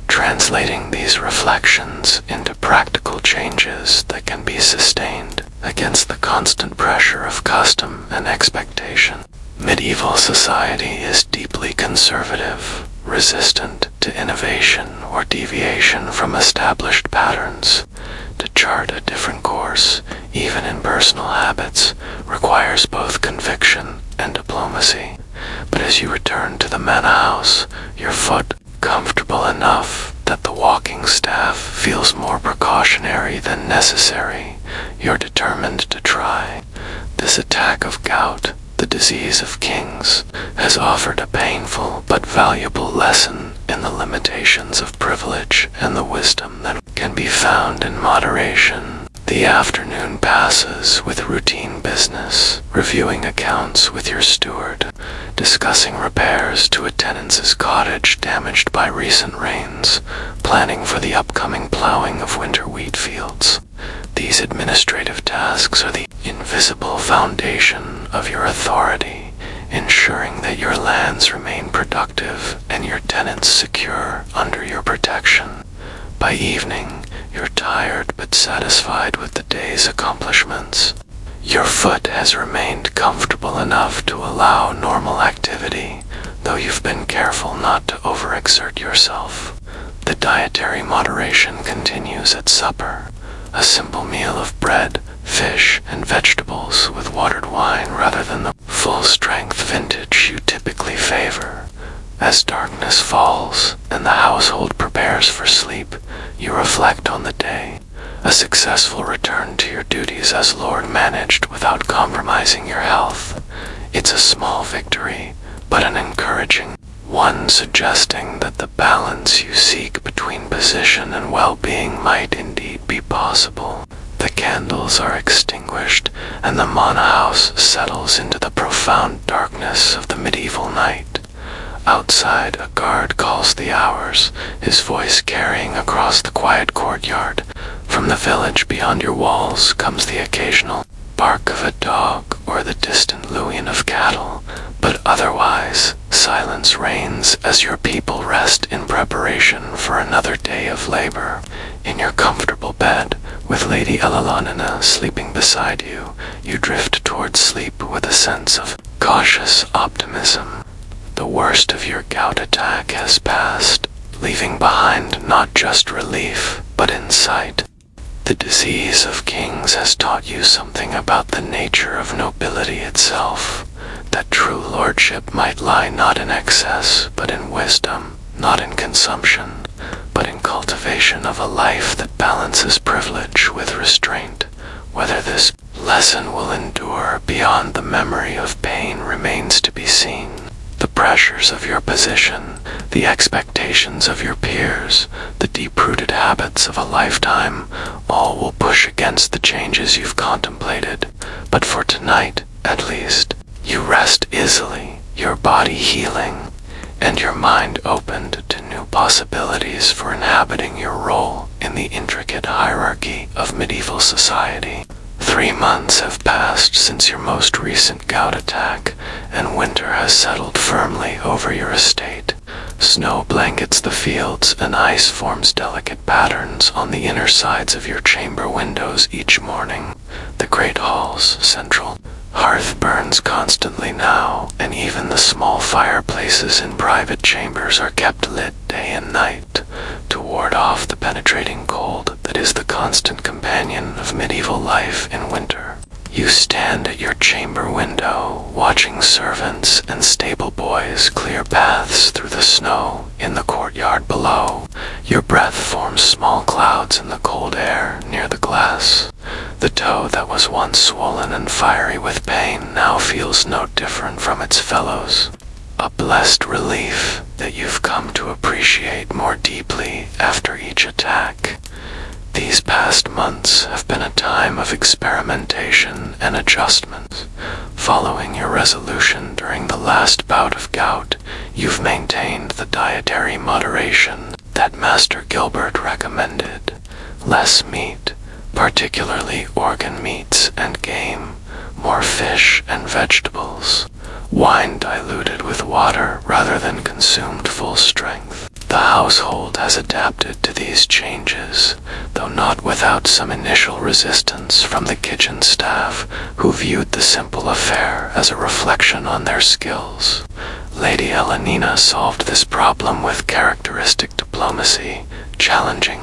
translating these reflections into practical changes that can be sustained against the constant pressure of custom and expectation. Medieval society is deeply conservative, resistant to innovation or deviation from established patterns. To chart a different course, even in personal habits, requires both conviction and diplomacy. But as you return to the manor house, your foot comfortable enough that the walking staff feels more precautionary than necessary, you're determined to try. This attack of gout, the disease of kings, has offered a painful but valuable lesson in the limitations of privilege and the wisdom that can be found in moderation. The afternoon passes with routine business, reviewing accounts with your steward, discussing repairs to a tenant's cottage damaged by recent rains, planning for the upcoming plowing of winter wheat fields. These These administrative tasks are the invisible foundation of your authority, ensuring that your lands remain productive and your tenants secure under your protection. By evening, you're tired but satisfied with the day's accomplishments. Your foot has remained comfortable enough to allow normal activity, though you've been careful not to overexert yourself. The dietary moderation continues at supper, a simple meal of bread, fish, and vegetables with watered wine rather than the full-strength vintage you typically favor. As darkness falls and the household prepares for sleep, you reflect on the day. A successful return to your duties as Lord managed without compromising your health. It's a small victory, but an encouraging one, suggesting that the balance you seek between position and well-being might indeed be possible. The candles are extinguished, and the Mana house settles into the profound darkness of the medieval night. Outside, a guard calls the hours, his voice carrying across the quiet courtyard. From the village beyond your walls comes the occasional bark of a dog or the distant lowing of cattle, but otherwise, silence reigns as your people rest in preparation for another day of labor. In your comfortable bed, with Lady Elalanina sleeping beside you, you drift towards sleep with a sense of cautious optimism. The worst of your gout attack has passed, leaving behind not just relief, but insight. The disease of kings has taught you something about the nature of nobility itself, that true lordship might lie not in excess, but in wisdom, not in consumption, but in cultivation of a life that balances privilege with restraint. Whether this lesson will endure beyond the memory of pain remains to be seen. The pressures of your position, the expectations of your peers, the deep-rooted habits of a lifetime, all will push against the changes you've contemplated. But for tonight, at least, you rest easily, your body healing, and your mind opened to new possibilities for inhabiting your role in the intricate hierarchy of medieval society. 3 months have passed since your most recent gout attack, and winter has settled firmly over your estate. Snow blankets the fields, and ice forms delicate patterns on the inner sides of your chamber windows each morning. The great hall's central hearth burns constantly now, and even the small fireplaces in private chambers are kept lit day and night to ward off the penetrating cold that is the constant companion of medieval life in winter. You stand at your chamber window, watching servants and stable boys clear paths through the snow in the courtyard below. Your breath forms small clouds in the cold air near the glass. The toe that was once swollen and fiery with pain now feels no different from its fellows. A blessed relief that you've come to appreciate more deeply after each attack. These past months have been a time of experimentation and adjustment. Following your resolution during the last bout of gout, you've maintained the dietary moderation that Master Gilbert recommended. Less meat, particularly organ meats and game, more fish and vegetables, wine diluted with water rather than consumed full strength. The household has adapted to these changes, though not without some initial resistance from the kitchen staff, who viewed the simple affair as a reflection on their skills. Lady Elenina solved this problem with characteristic diplomacy, challenging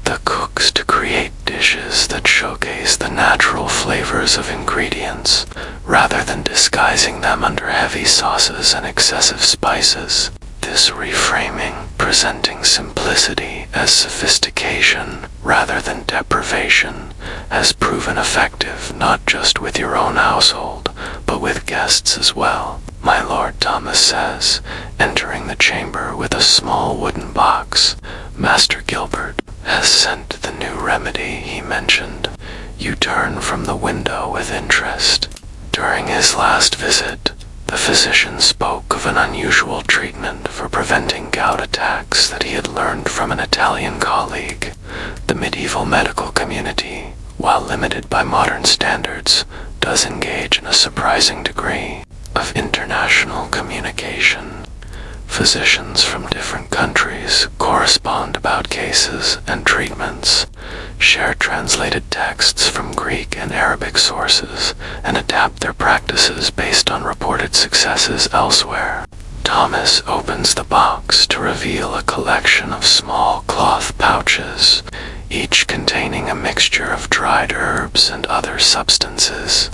the cooks to create dishes that showcase the natural flavors of ingredients, rather than disguising them under heavy sauces and excessive spices. This reframing, presenting simplicity as sophistication rather than deprivation, has proven effective not just with your own household, but with guests as well. My Lord Thomas says, entering the chamber with a small wooden box, Master Gilbert has sent the new remedy he mentioned. You turn from the window with interest. During his last visit, the physician spoke of an unusual treatment for preventing gout attacks that he had learned from an Italian colleague. The medieval medical community, while limited by modern standards, does engage in a surprising degree of international communication. Physicians from different countries correspond about cases and treatments, share translated texts from Greek and Arabic sources, and adapt their practices based on reported successes elsewhere. Thomas opens the box to reveal a collection of small cloth pouches, each containing a mixture of dried herbs and other substances.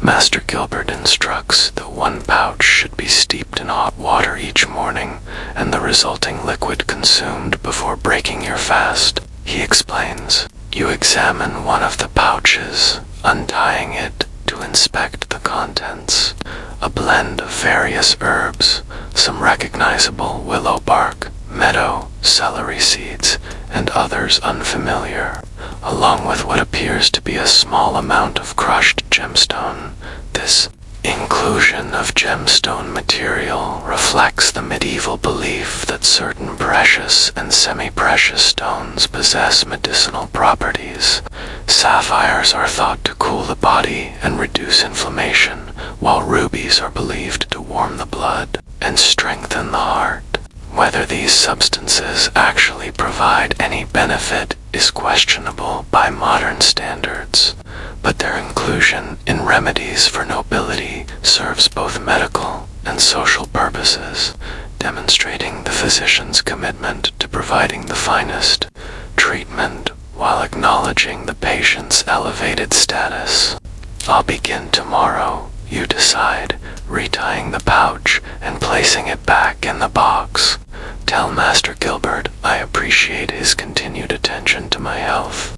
Master Gilbert instructs that one pouch should be steeped in hot water each morning, and the resulting liquid consumed before breaking your fast. He explains, you examine one of the pouches, untying it to inspect the contents. A blend of various herbs, some recognizable willow bark, meadow, celery seeds, and others unfamiliar, along with what appears to be a small amount of crushed gemstone. This inclusion of gemstone material reflects the medieval belief that certain precious and semi-precious stones possess medicinal properties. Sapphires are thought to cool the body and reduce inflammation, while rubies are believed to warm the blood and strengthen the heart. Whether these substances actually provide any benefit is questionable by modern standards, but their inclusion in remedies for nobility serves both medical and social purposes, demonstrating the physician's commitment to providing the finest treatment while acknowledging the patient's elevated status. I'll begin tomorrow, you decide, retying the pouch and placing it back in the box. Tell Master Gilbert I appreciate his continued attention to my health.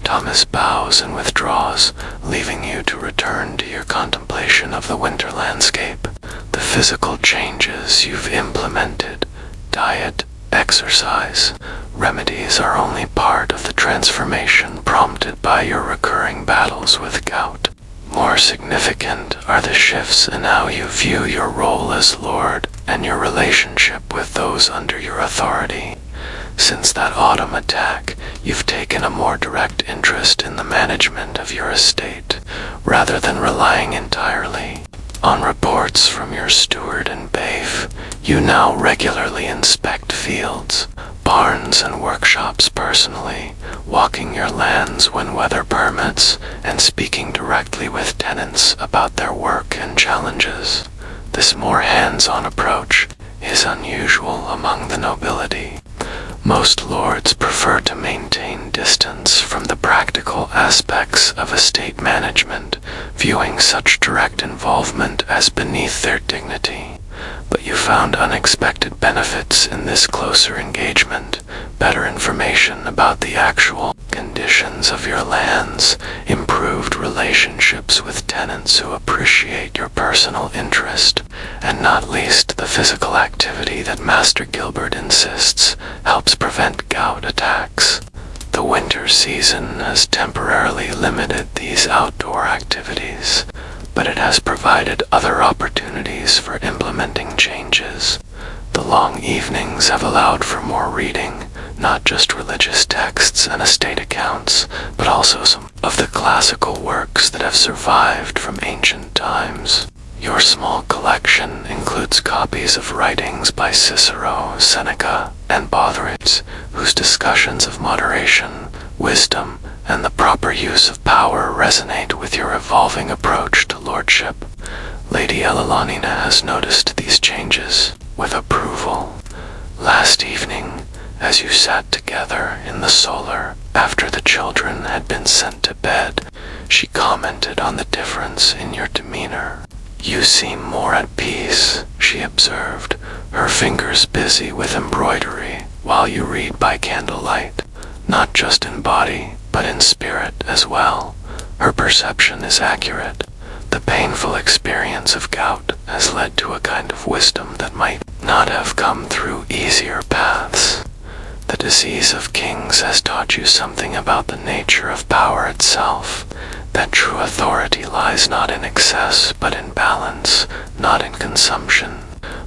Thomas bows and withdraws, leaving you to return to your contemplation of the winter landscape. The physical changes you've implemented, diet, exercise, remedies are only part of the transformation prompted by your recurring battles with gout. More significant are the shifts in how you view your role as Lord and your relationship with those under your authority. Since that autumn attack, you've taken a more direct interest in the management of your estate, rather than relying entirely on reports from your steward and bailiff. You now regularly inspect fields, barns, and workshops personally, walking your lands when weather permits, and speaking directly with tenants about their work and challenges. This more hands-on approach is unusual among the nobility. Most lords prefer to maintain distance from the practical aspects of estate management, viewing such direct involvement as beneath their dignity. But you found unexpected benefits in this closer engagement, better information about the actual conditions of your lands, improved relationships with tenants who appreciate your personal interest, and not least the physical activity that Master Gilbert insists helps prevent gout attacks. The winter season has temporarily limited these outdoor activities, but it has provided other opportunities for implementing changes. The long evenings have allowed for more reading, not just religious texts and estate accounts, but also some of the classical works that have survived from ancient times. Your small collection includes copies of writings by Cicero, Seneca, and Bothrides, whose discussions of moderation, wisdom, and the proper use of power resonate with your evolving approach to lordship. Lady Elalonina has noticed these changes with approval. Last evening, as you sat together in the solar after the children had been sent to bed, she commented on the difference in your demeanor. You seem more at peace, she observed, her fingers busy with embroidery while you read by candlelight, not just in body, but in spirit as well. Her perception is accurate. The painful experience of gout has led to a kind of wisdom that might not have come through easier paths. The disease of kings has taught you something about the nature of power itself, that true authority lies not in excess, but in balance, not in consumption,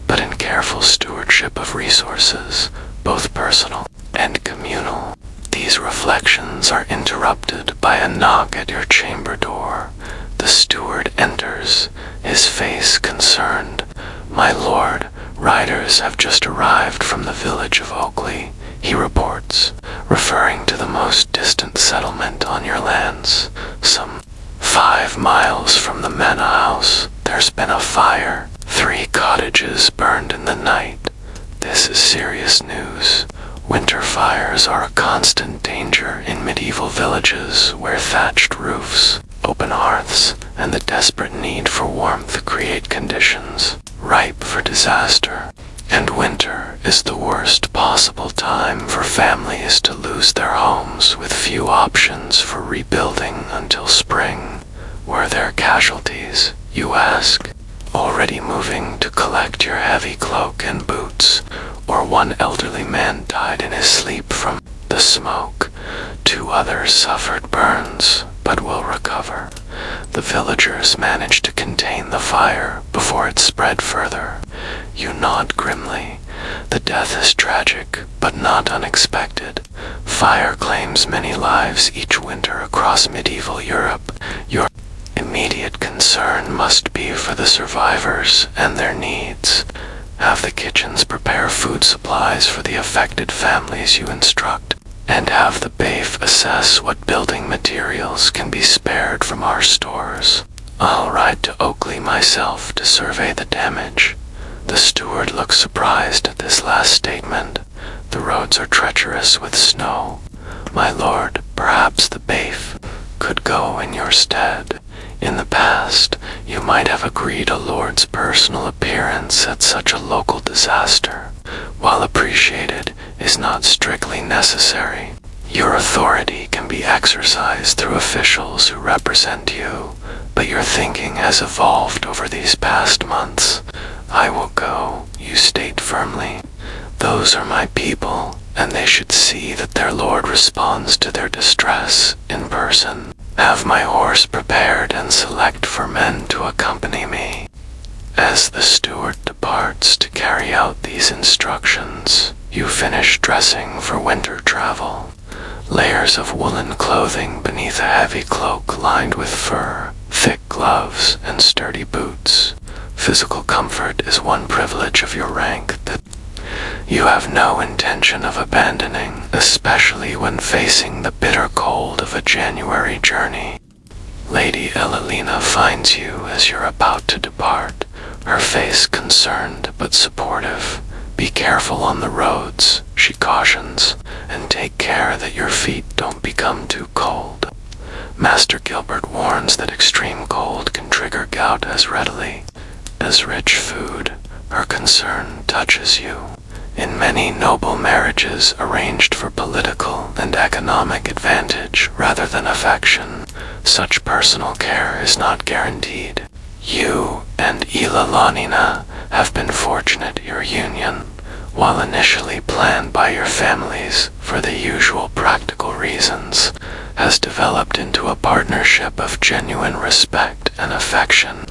but in careful stewardship of resources, both personal and communal. These reflections are interrupted by a knock at your chamber door. The steward enters, his face concerned. "My lord, riders have just arrived from the village of Oakley," he reports, referring to the most distant settlement on your lands. "Some 5 miles from the manor house, there's been a fire. 3 cottages burned in the night. This is serious news. Winter fires are a constant danger in medieval villages where thatched roofs, open hearths, and the desperate need for warmth create conditions ripe for disaster. And winter is the worst possible time for families to lose their homes with few options for rebuilding until spring. Were there casualties, you ask? Already moving to collect your heavy cloak and boots, or one elderly man died in his sleep from the smoke. 2 others suffered burns, but will recover. The villagers managed to contain the fire before it spread further. You nod grimly. The death is tragic, but not unexpected. Fire claims many lives each winter across medieval Europe. Your immediate concern must be for the survivors and their needs. Have the kitchens prepare food supplies for the affected families you instruct, and have the BAFE assess what building materials can be spared from our stores. I'll ride to Oakley myself to survey the damage." The steward looks surprised at this last statement. "The roads are treacherous with snow. My lord, perhaps the BAFE could go in your stead. In the past, you might have agreed a lord's personal appearance at such a local disaster, while appreciated, is not strictly necessary. Your authority can be exercised through officials who represent you, but your thinking has evolved over these past months. I will go, you state firmly. Those are my people, and they should see that their lord responds to their distress in person. Have my horse prepared and select for men to accompany me." As the steward departs to carry out these instructions, you finish dressing for winter travel. Layers of woolen clothing beneath a heavy cloak lined with fur, thick gloves, and sturdy boots. Physical comfort is one privilege of your rank that you have no intention of abandoning, especially when facing the bitter cold of a January journey. Lady Elalina finds you as you're about to depart, her face concerned but supportive. "Be careful on the roads," she cautions, "and take care that your feet don't become too cold." Master Gilbert warns that extreme cold can trigger gout as readily as rich food. Her concern touches you. In many noble marriages arranged for political and economic advantage rather than affection, such personal care is not guaranteed. You and Ilalanina have been fortunate your union, while initially planned by your families for the usual practical reasons, has developed into a partnership of genuine respect and affection.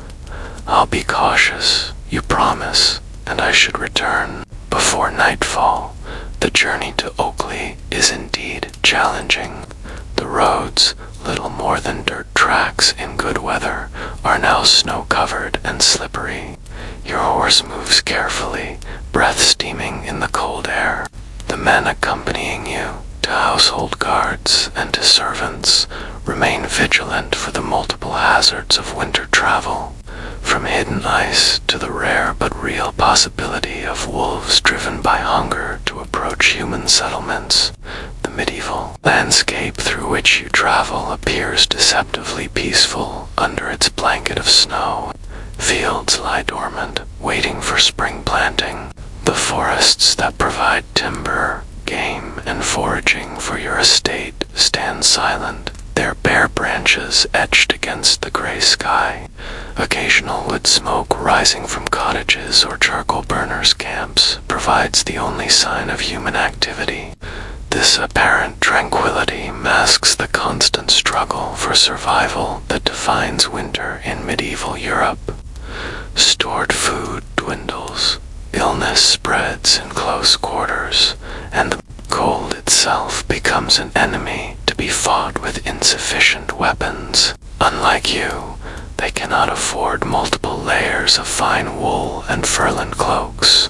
I'll be cautious, you promise, and I should return before nightfall. The journey to Oakley is indeed challenging. The roads, little more than dirt tracks in good weather, are now snow-covered and slippery. Your horse moves carefully, breath steaming in the cold air. The men accompanying you, to household guards and to servants, remain vigilant for the multiple hazards of winter travel, from hidden ice to the rare but real possibility of wolves driven by hunger to approach human settlements. The medieval landscape through which you travel appears deceptively peaceful under its blanket of snow. Fields lie dormant, waiting for spring planting. The forests that provide timber, game, and foraging for your estate stand silent, their bare branches etched against the gray sky. Occasional wood smoke rising from cottages or charcoal burners' camps provides the only sign of human activity. This apparent tranquility masks the constant struggle for survival that defines winter in medieval Europe. Stored food dwindles, illness spreads in close quarters, and the cold itself itself becomes an enemy to be fought with insufficient weapons. Unlike you, they cannot afford multiple layers of fine wool and furland cloaks.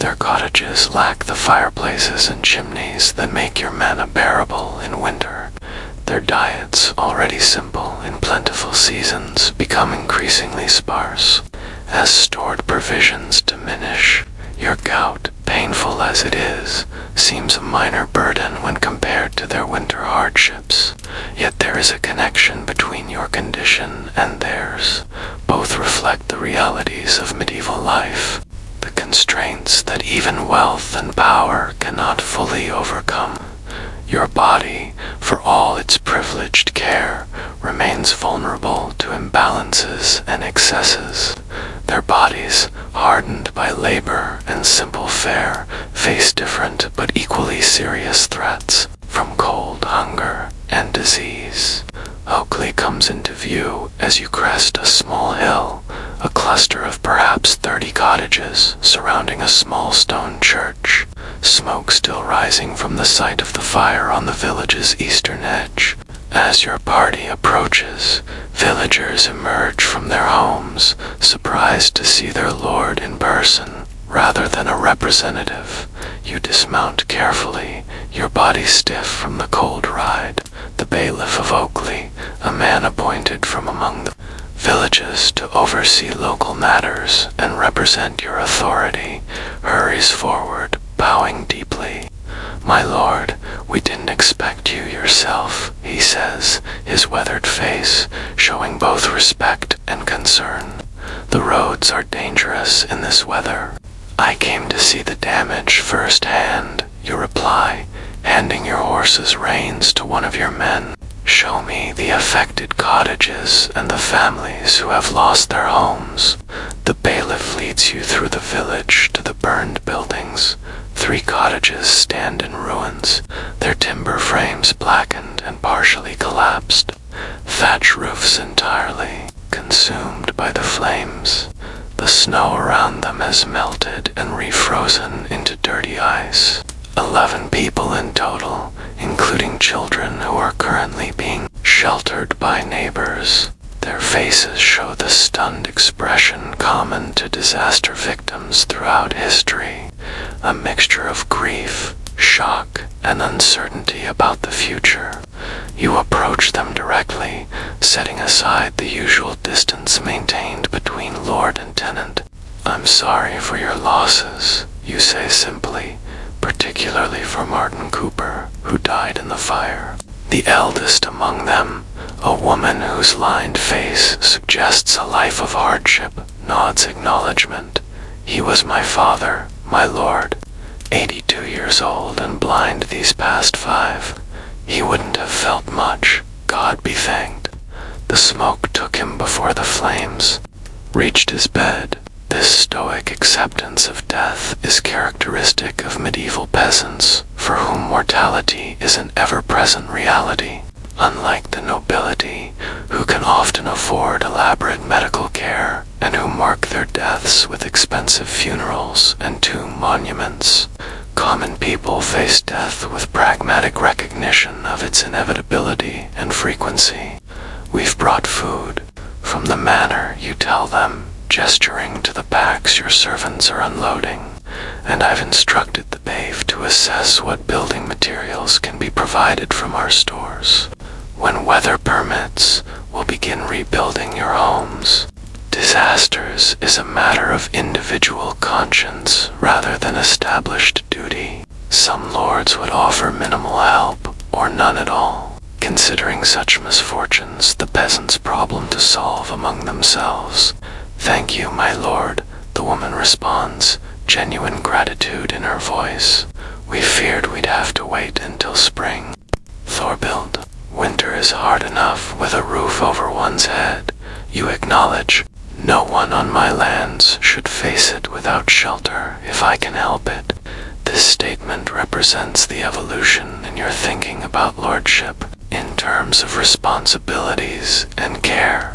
Their cottages lack the fireplaces and chimneys that make your manna bearable in winter. Their diets, already simple in plentiful seasons, become increasingly sparse. As stored provisions diminish, your gout, painful as it is, seems a minor burden when compared to their winter hardships. Yet there is a connection between your condition and theirs. Both reflect the realities of medieval life, the constraints that even wealth and power cannot fully overcome. Your body, for all its privileged care, remains vulnerable to imbalances and excesses. Their bodies, hardened by labor and simple fare, face different but equally serious threats from cold, hunger, and disease. Oakley comes into view as you crest a small hill, a cluster of perhaps 30 cottages surrounding a small stone church, smoke still rising from the site of the fire on the village's eastern edge. As your party approaches, villagers emerge from their homes, surprised to see their lord in person rather than a representative. You dismount carefully, your body stiff from the cold ride. The bailiff of Oakley, a man appointed from among the villages to oversee local matters and represent your authority, hurries forward, bowing deeply. "My lord, we didn't expect you yourself," he says, his weathered face showing both respect and concern. "The roads are dangerous in this weather." "I came to see the damage firsthand," you reply, handing your horse's reins to one of your men. "Show me the affected cottages and the families who have lost their homes." The bailiff leads you through the village to the burned buildings. 3 cottages stand in ruins, their timber frames blackened and partially collapsed, thatch roofs entirely consumed by the flames. The snow around them has melted and refrozen into dirty ice. 11 people in total, including children who are currently being sheltered by neighbors. Their faces show the stunned expression common to disaster victims throughout history, a mixture of grief, shock, and uncertainty about the future. You approach them directly, setting aside the usual distance maintained between lord and tenant. "I'm sorry for your losses," you say simply, particularly for Martin Cooper, who died in the fire. The eldest among them, a woman whose lined face suggests a life of hardship, nods acknowledgement. "He was my father, my lord, 82 years old and blind these past 5. He wouldn't have felt much, God be thanked. The smoke took him before the flames, reached his bed." This stoic acceptance of death is characteristic of medieval peasants, for whom mortality is an ever-present reality. Unlike the nobility, who can often afford elaborate medical care and who mark their deaths with expensive funerals and tomb monuments, common people face death with pragmatic recognition of its inevitability and frequency. "We've brought food from the manor," you tell them, gesturing to the packs your servants are unloading, "and I've instructed the bailiff to assess what building materials can be provided from our stores. When weather permits, we'll begin rebuilding your homes." Disasters is a matter of individual conscience rather than established duty. Some lords would offer minimal help or none at all, considering such misfortunes the peasants' problem to solve among themselves. "Thank you, my lord," the woman responds, genuine gratitude in her voice. "We feared we'd have to wait until spring." Thorbild, winter is hard enough with a roof over one's head. You acknowledge, "No one on my lands should face it without shelter if I can help it." This statement represents the evolution in your thinking about lordship in terms of responsibilities and care.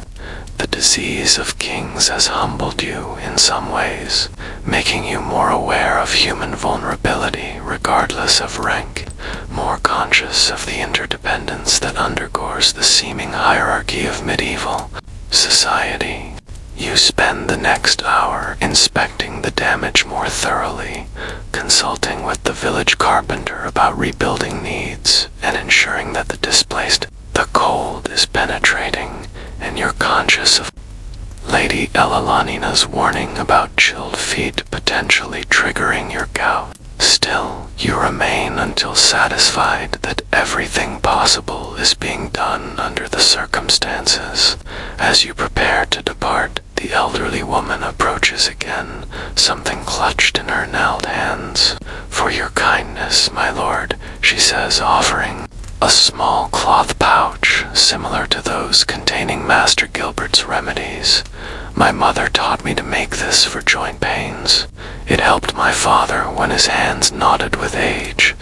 The disease of kings has humbled you in some ways, making you more aware of human vulnerability regardless of rank, more conscious of the interdependence that undergores the seeming hierarchy of medieval society. You spend the next hour inspecting the damage more thoroughly, consulting with the village carpenter about rebuilding needs, and ensuring that the cold is penetrating, and you're conscious of Lady Elalanina's warning about chilled feet potentially triggering your gout. Still, you remain until satisfied that everything possible is being done under the circumstances. As you prepare to depart, the elderly woman approaches again, something clutched in her gnarled hands. "For your kindness, my lord," she says, offering a small cloth pouch similar to those containing Master Gilbert's remedies. "My mother taught me to make this for joint pains. It helped my father when his hands knotted with age."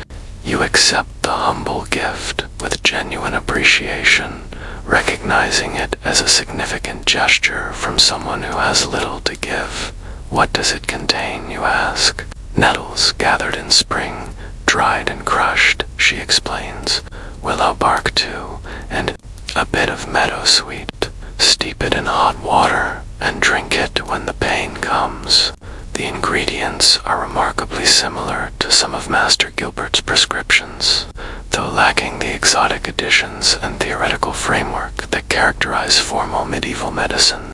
You accept the humble gift with genuine appreciation, recognizing it as a significant gesture from someone who has little to give. "What does it contain?" you ask. "Nettles gathered in spring, dried and crushed," she explains. "Willow bark too, and a bit of meadowsweet. Steep it in hot water and drink it when the pain comes." The ingredients are remarkably similar to some of Master Gilbert's prescriptions, though lacking the exotic additions and theoretical framework that characterize formal medieval medicine.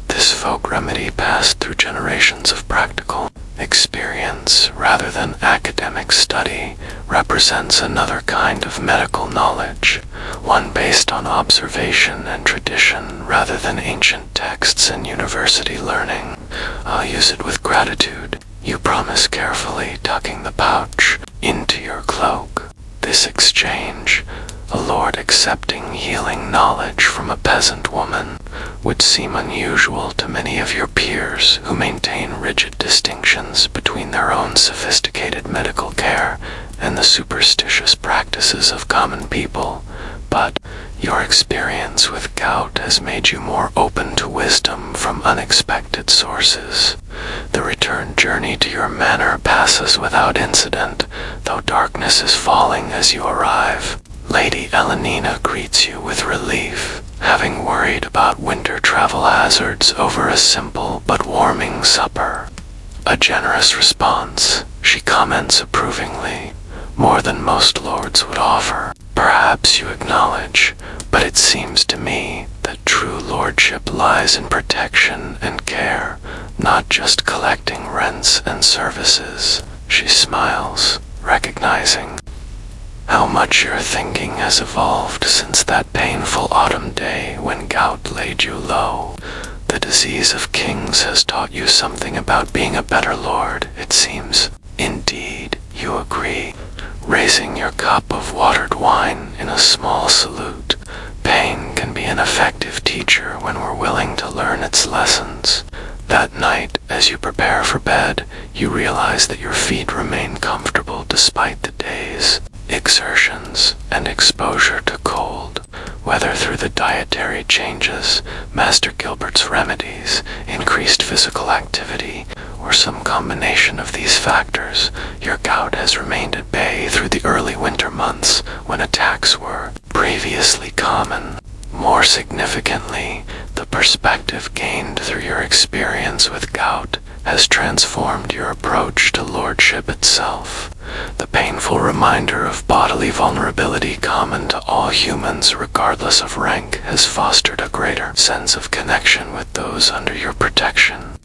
This folk remedy passed through generations of practical experience rather than academic study represents another kind of medical knowledge, one based on observation and tradition rather than ancient texts and university learning. "I'll use it with gratitude," you promise, carefully tucking the pouch into your cloak. This exchange, a lord accepting healing knowledge from a peasant woman, would seem unusual to many of your peers who maintain rigid distinctions between their own sophisticated medical care and the superstitious practices of common people, but your experience with gout has made you more open to wisdom from unexpected sources. The return journey to your manor passes without incident, though darkness is falling as you arrive. Lady Elanina greets you with relief, having worried about winter travel hazards over a simple but warming supper. A generous response, she comments approvingly, more than most lords would offer. "Perhaps you acknowledge, but it seems to me that true lordship lies in protection and care, not just collecting rents and services." She smiles, recognizing how much your thinking has evolved since that painful autumn day when gout laid you low. The disease of kings has taught you something about being a better lord, it seems. "Indeed," you agree, raising your cup of watered wine in a small salute. "Pain can be an effective teacher when we're willing to learn its lessons." That night, as you prepare for bed, you realize that your feet remain comfortable despite the day's exertions and exposure to cold. Whether through the dietary changes, Master Gilbert's remedies, increased physical activity, or some combination of these factors, your gout has remained at bay through the early winter months when attacks were previously common. More significantly, the perspective gained through your experience with gout has transformed your approach to lordship itself. The painful reminder of bodily vulnerability common to all humans regardless of rank has fostered a greater sense of connection with those under your protection.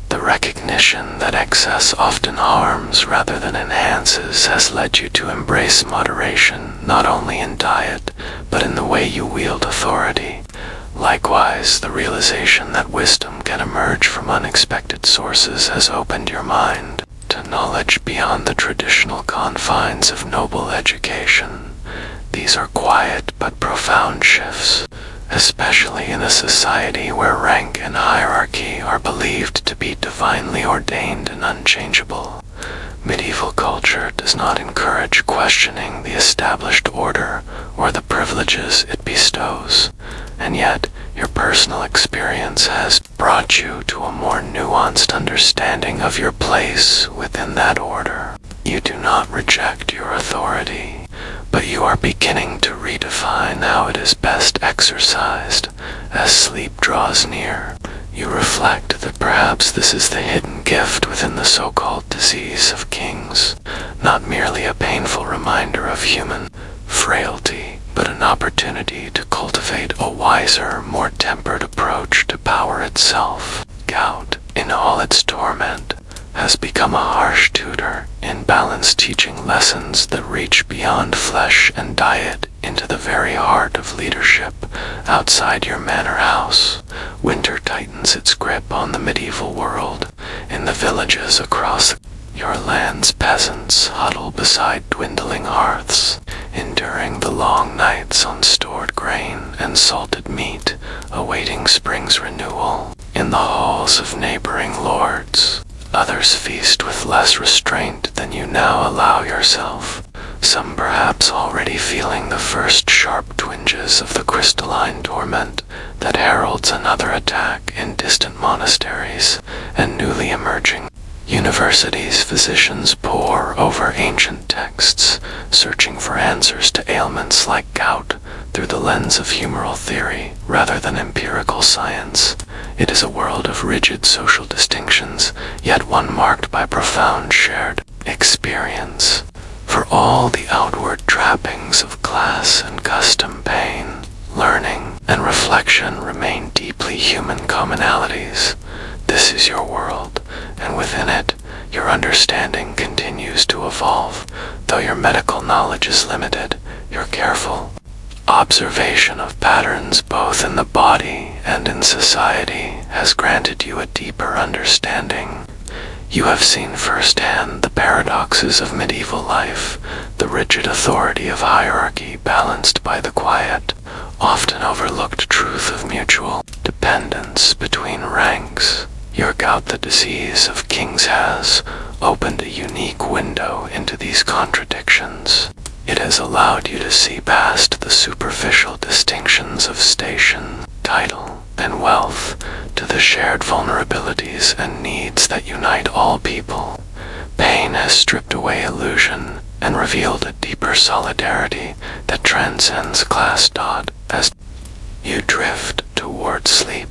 The recognition that excess often harms rather than enhances has led you to embrace moderation not only in diet, but in the way you wield authority. Likewise, the realization that wisdom can emerge from unexpected sources has opened your mind to knowledge beyond the traditional confines of noble education. These are quiet but profound shifts, especially in a society where rank and hierarchy are believed to be divinely ordained and unchangeable. Medieval culture does not encourage questioning the established order or the privileges it bestows, and yet your personal experience has brought you to a more nuanced understanding of your place within that order. You do not reject your authority, but you are beginning to redefine how it is best exercised. As sleep draws near, you reflect that perhaps this is the hidden gift within the so-called disease of kings, not merely a painful reminder of human frailty, but an opportunity to cultivate a wiser, more tempered approach to power itself. Gout, in all its torment, has become a harsh tutor in balance, teaching lessons that reach beyond flesh and diet into the very heart of leadership outside your manor house. Winter tightens its grip on the medieval world. In the villages across your land's peasants huddle beside dwindling hearths, enduring the long nights on stored grain and salted meat, awaiting spring's renewal. In the halls of neighboring lords, others feast with less restraint than you now allow yourself, some perhaps already feeling the first sharp twinges of the crystalline torment that heralds another attack in distant monasteries and newly emerging universities. Physicians pore over ancient texts, searching for answers to ailments like gout through the lens of humoral theory rather than empirical science. It is a world of rigid social distinctions, yet one marked by profound shared experience. For all the outward trappings of class and custom, pain, learning, and reflection remain deeply human commonalities. This is your world, and within it, your understanding continues to evolve. Though your medical knowledge is limited, your careful observation of patterns both in the body and in society has granted you a deeper understanding. You have seen firsthand the paradoxes of medieval life, the rigid authority of hierarchy balanced by the quiet, often overlooked truth of mutual dependence between ranks. Your gout, the disease of kings, has opened a unique window into these contradictions. It has allowed you to see past the superficial distinctions of station, title, and wealth to the shared vulnerabilities and needs that unite all people. Pain has stripped away illusion and revealed a deeper solidarity that transcends class. As you drift toward sleep,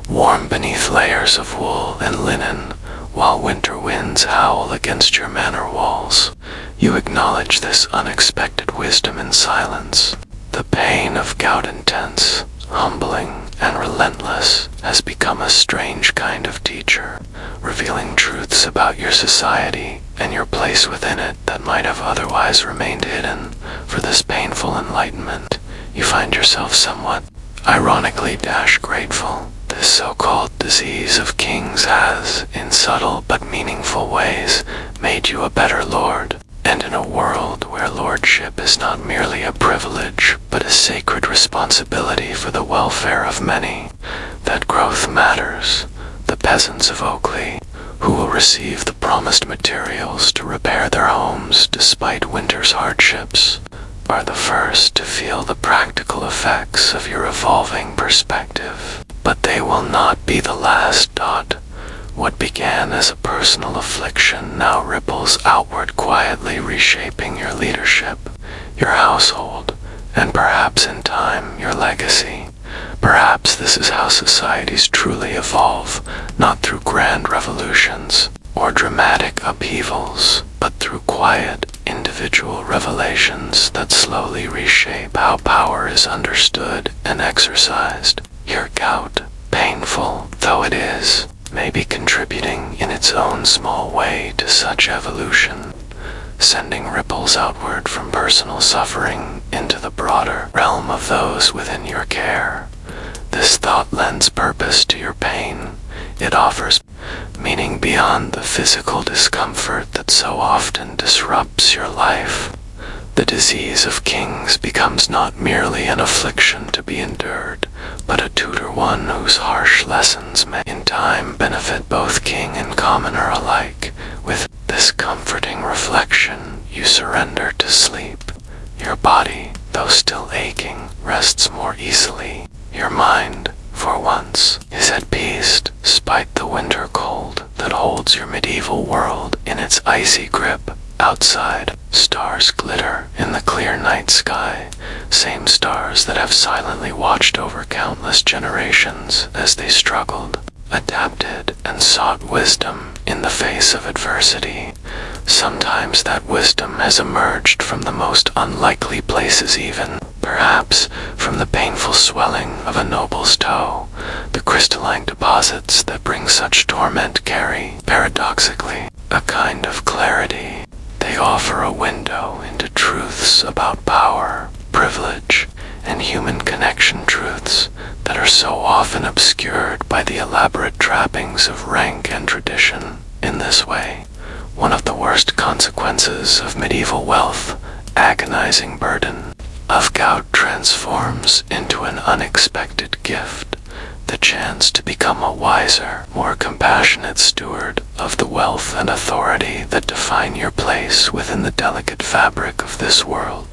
warm beneath layers of wool and linen, while winter winds howl against your manor walls, you acknowledge this unexpected wisdom in silence. The pain of gout, intense, humbling, and relentless, has become a strange kind of teacher, revealing truths about your society and your place within it that might have otherwise remained hidden. For this painful enlightenment, you find yourself somewhat ironically grateful. This so-called disease of kings has, in subtle but meaningful ways, made you a better lord. And in a world where lordship is not merely a privilege, but a sacred responsibility for the welfare of many, that growth matters. The peasants of Oakley, who will receive the promised materials to repair their homes despite winter's hardships, are the first to feel the practical effects of your evolving perspective. But they will not be the last. What began as a personal affliction now ripples outward, quietly reshaping your leadership, your household, and perhaps in time your legacy. Perhaps this is how societies truly evolve, not through grand revolutions or dramatic upheavals, but through quiet, individual revelations that slowly reshape how power is understood and exercised. Your gout, painful though it is, may be contributing in its own small way to such evolution, sending ripples outward from personal suffering into the broader realm of those within your care. This thought lends purpose to your pain. It offers meaning beyond the physical discomfort that so often disrupts your life. The disease of kings becomes not merely an affliction to be endured, but a tutor, one whose harsh lessons may in time benefit both king and commoner alike. With this comforting reflection, you surrender to sleep. Your body, though still aching, rests more easily. Your mind, for winter cold that holds your medieval world in its icy grip. Outside, stars glitter in the clear night sky, same stars that have silently watched over countless generations as they struggled, adapted, and sought wisdom in the face of adversity. Sometimes that wisdom has emerged from the most unlikely places even, perhaps from the painful swelling of a noble's toe. The crystalline deposits that bring such torment carry, paradoxically, a kind of clarity. They offer a window into truths about power, privilege, and human connection, truths that are so often obscured by the elaborate trappings of rank and tradition. In this way, one of the worst consequences of medieval wealth, agonizing burden of gout, transforms into an unexpected gift, the chance to become a wiser, more compassionate steward of the wealth and authority that define your place within the delicate fabric of this world.